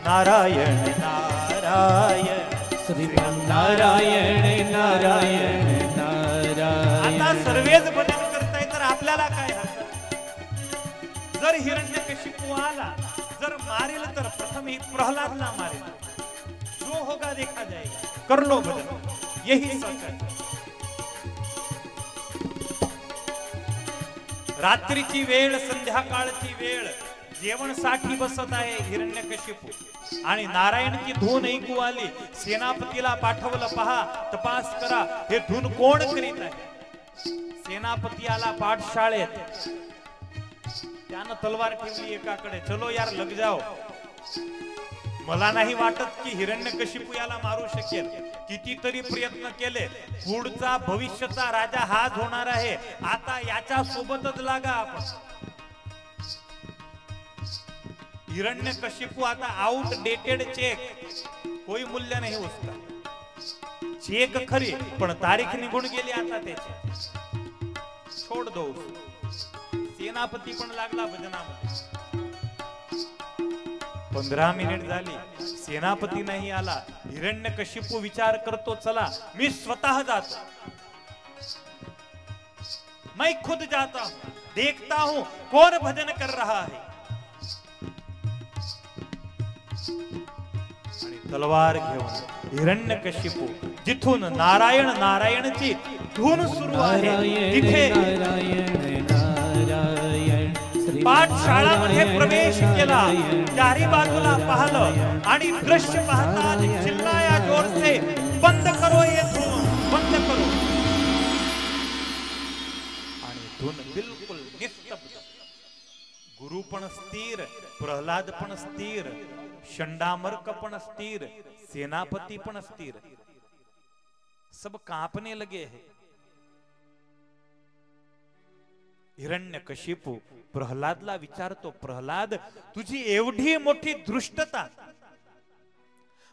नारायण नारायण, श्रीमन नारायण नारायण नारायण. आता सर्वच भजन करताय तर आपल्याला काय हरकत. जर हिरण्यकशिपू आला, जर मारेल तर प्रथम ही प्रल्हादला मारेल. जो होगा देखा जाएगा, कर लो भजन, यही सच है. रात्रीची वेळ, संध्याकाळची वेळ, जेवणसाठी बसत आहे हिरण्यकशिपू आणि नारायणची धून ऐकू आली. सेनापतीला पाठवलं, पहा तपास करा हे धून कोण करीत आहे. सेनापती आला पाठशाळेत, त्यानं तलवार ठेवली एकाकडे. चलो यार लग जाओ. मला नाही वाटत की हिरण्यकशिपू याला मारू शकेल. कितीतरी प्रयत्न केले, पुढचा भविष्याचा राजा हाच होणार आहे, आता याच्या सोबतच लागा आपण. हिरण्यकशिपू आता आउटडेटेड चेक, कोई मूल्य नाही उसका. चेक खरी पण तारीख निघून गेली आता त्याची, छोड दो. सेनापती पण लागला भजनामध्ये. 15 मिनिट झाली, सेनापती नाही आला. हिरण्यकशिपू विचार करतो, चला मी स्वतः जातो, मैं खुद जाता हूं, देखता हूं कौन भजन कर रहा है. आणि तलवार घेऊन हिरण्यकशिपू जिथून नारायण नारायणची धून सुरू आहे तिथे पाठशाळामध्ये प्रवेश केला. चारी बाजूला पाहिलं आणि दृश्य पाहताच चिल्लाया जोर से, बंद करो ये धून, बंद करो. आणि धून बिलकुल निस्तब्ध. गुरु पण स्थिर, प्रल्हाद पण स्थिर, शंडामर्क पण स्थिर, सेनापति पण स्थिर, सब कांपने लगे हैं. हिरण्यकशिपू प्रल्हादला विचारतो, प्रल्हाद तुझी एवढी मोठी दृष्टता,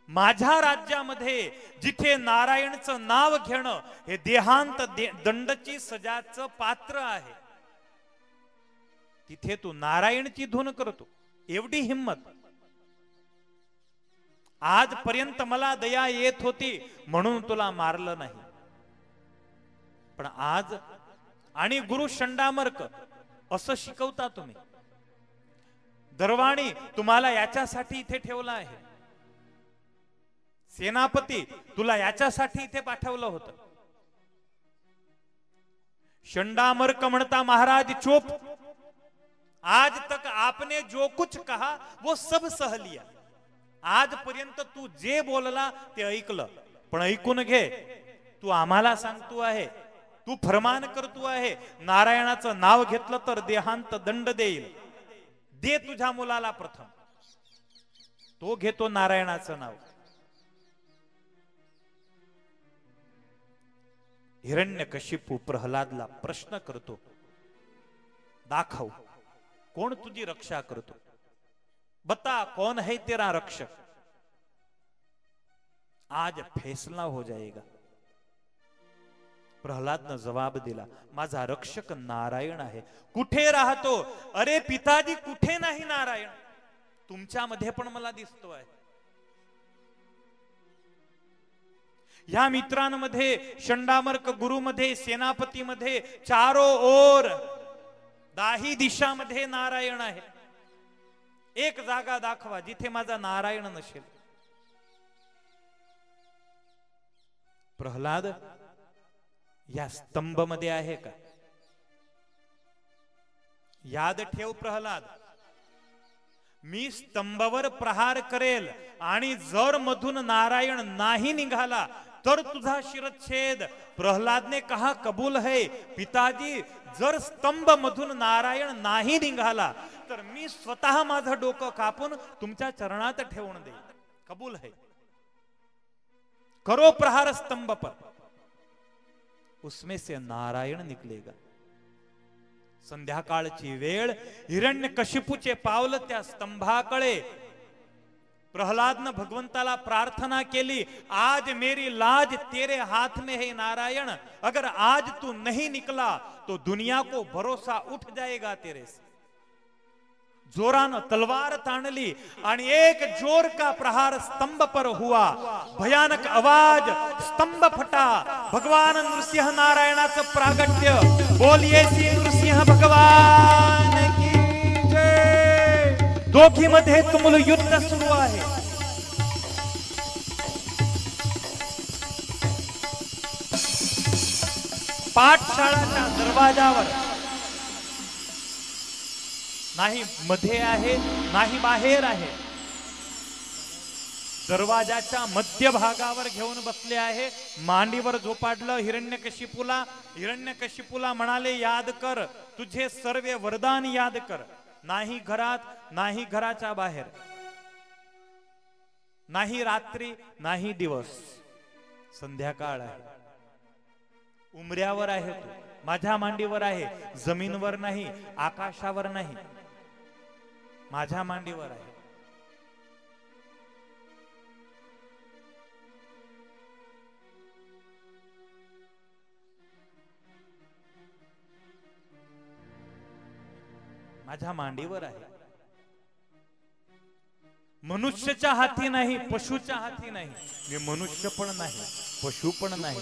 माझ्या राज्यामध्ये जिथे नारायणचं नाव घेणं हे देहांत दंडची सजाचं पात्र आहे, तिथे तू नारायणची धून करतो. एवढी हिम्मत. आजपर्यंत मला दया येत होती म्हणून तुला मारलं नाही, पण आज आणि गुरु शंडामर्क असं शिकवता तुम्ही. दरवाणी तुम्हाला याच्यासाठी इथे ठेवला आहे, सेनापती तुला याच्यासाठी इथे पाठवलं होतं. शंडामर्क म्हणता, महाराज चुप, आज तक आपने जो कुछ कहा वो सब सह लिया. आजपर्यंत तू जे बोलला ते ऐकलं, पण ऐकून घे, तू आम्हाला सांगतो आहे, तू फरमान करतो आहे, नारायणाचं नाव घेतलं तर देहांत दंड देईल. दे तुझ्या मुलाला प्रथम. तो घेतो नारायणाचं नाव. हिरण्यकशिपू प्रल्हादला प्रश्न करतो, दाखव कोण तुझी रक्षा करतो, बता कौन है तेरा रक्षक. आज फैसला हो जाएगा. प्रल्हादने जवाब दिला, माझा रक्षक नारायण आहे. कुठे राहतो? अरे पिताजी, कुठे नाही नारायण, तुमच्यामध्ये पण मला दिसतो आहे. या मित्रांमध्ये, शंडामर्क गुरुमध्ये, सेनापतीमध्ये, चारो ओर दाही दिशामध्ये नारायण आहे. एक जागा दाखवा जिथे माझा नारायण नसेल. प्रल्हाद या स्तंभ मध्ये आहे का? याद ठेव प्रल्हाद, मी स्तंभावर प्रहार करेल आणि जर मधून नारायण नाही निघाला तर तुझा शिरच्छेद. प्रहलाद ने कहा कबूल है पिताजी, जर स्तंभ मधून नारायण नाही निघाला तर मी स्वतः माझं डोकं कापून तुमच्या चरणात ठेवून देईल. कबूल है, करो प्रहार स्तंभ पर. उसमें से नारायण निकलेगा. संध्याकाळची वेळ, हिरण्यकशिपूचे पावल त्या स्तंभाकडे. प्रहलादनं भगवंताला प्रार्थना केली, आज मेरी लाज तेरे हाथ में है नारायण, अगर आज तू नहीं निकला तो दुनिया को भरोसा उठ जाएगा तेरे से. जोरान तलवार ताणली आणि एक जोर का प्रहार स्तंभ पर हुआ. भयानक आवाज, स्तंभ फटा. भगवान नृसिंह नारायणाचं प्रागट्य. बोलिए श्री नृसिंह भगवान की जय. दोघी मध्ये तुमुल युद्ध सुरू आहे. पाठशाळाच्या दरवाजावर नाही मध्ये आहे नाही बाहेर आहे. दरवाजाच्या मध्यभागावर घेऊन बसले आहे. मांडीवर झोपाडलं हिरण्यकशिपूला. हिरण्यकशिपूला म्हणाले, याद कर, तुझे सर्व वरदान याद कर. नाही घरात, नाही घराच्या बाहेर, नाही रात्री, नाही दिवस. संध्याकाळ आहे. उमऱ्यावर आहे तू, माझ्या मांडीवर आहे. जमीनवर नाही, आकाशावर नाही, माझ्या मांडीवर आहे. माझ्या मांडीवर आहे. मनुष्याच्या हाती नाही, पशुच्या हाती नाही. मी मनुष्य पण नाही, पशु पण नाही,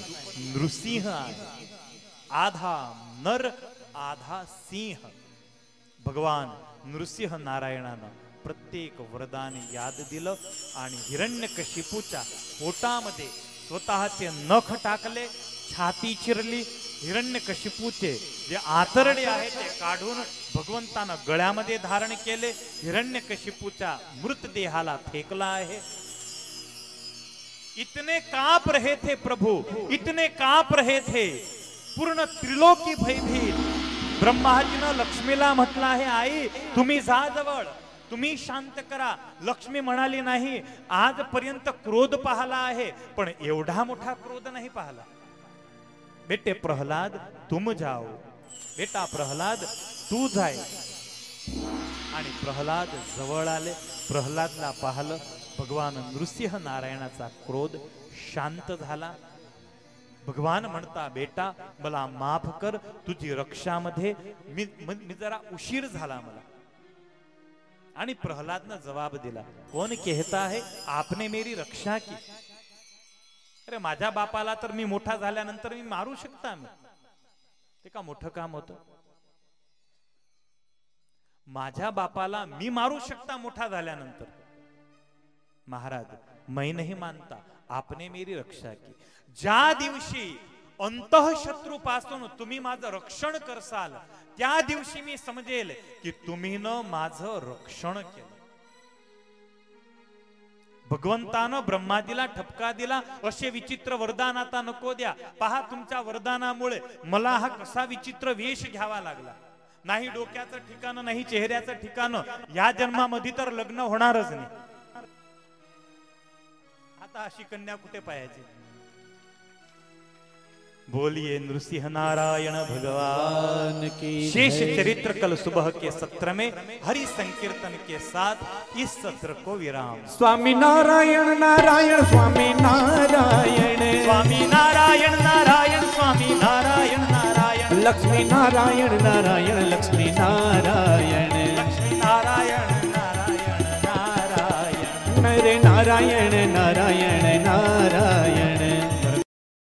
नृसिंह आहे. आधा नर आधा सिंह. भगवान नृसिंह नारायणानं प्रत्येक वरदान याद दिलं आणि हिरण्यकशिपूच्या पोटामध्ये स्वतःचे नख टाकले, छाती चिरली. हिरण्यकशिपूचे जे आतरडे आहे ते काढून भगवंतानं गळ्यामध्ये धारण केले. हिरण्यकशिपूच्या मृतदेहाला फेकला आहे. इतने कांप रहे थे प्रभु, इतने कांप रहे थे, पूर्ण त्रिलोकी भयभीत. ब्रह्माजीनं लक्ष्मीला म्हटलं आहे, आई तुम्ही जा जवळ, तुम्ही शांत करा. लक्ष्मी म्हणाली, नाही, आजपर्यंत क्रोध पाहला आहे पण एवढा मोठा क्रोध नाही पाहला. बेटे प्रहलाद तुम जाओ, बेटा प्रहलाद तू जाय. आणि प्रहलाद जवळ आले. प्रहलादला पाहलं. भगवान नृसिंह नारायणाचा क्रोध शांत झाला. भगवान म्हणता, बेटा मला माफ कर, तुझी रक्षामध्ये मी जरा उशीर झाला मला. आणि प्रहलादनं जवाब दिला, कोण कहता है आपने मेरी रक्षा की. अरे माझ्या बापाला तर मी मोठा झाल्यानंतर मी मारू शकता, मी ते का मोठं काम होतं. माझ्या बापाला मी मारू शकता मोठा झाल्यानंतर. महाराज मैं नहीं मानता, आपने मेरी रक्षा की. ज्या दिवशी अंतःशत्रू पासून तुम्ही माझं रक्षण करसाल त्या दिवशी मी समजेल की तुम्ही न माझं रक्षण केलं. भगवंतानं ब्रह्माजीला ठपका दिला, असे विचित्र वरदान आता नको द्या. पहा तुमच्या वरदानामुळे मला हा कसा विचित्र वेश घ्यावा लागला. नाही डोक्याचं ठिकाण, नाही चेहऱ्याचं ठिकाण. या जन्मामध्ये तर लग्न होणारच नाही. आता अशी कन्या कुठे पाहायची. बोलिए नृसिंह नारायण भगवान की. शेष चरित्र कल सुबह के सत्र में हरि संकीर्तन के साथ इस सत्र को विराम. स्वामी नारायण नारायण स्वामी नारायण, स्वामी नारायण नारायण स्वामी नारायण नारायण, लक्ष्मी नारायण नारायण लक्ष्मी नारायण, लक्ष्मी नारायण नारायण नारायण, नरे नारायण नारायण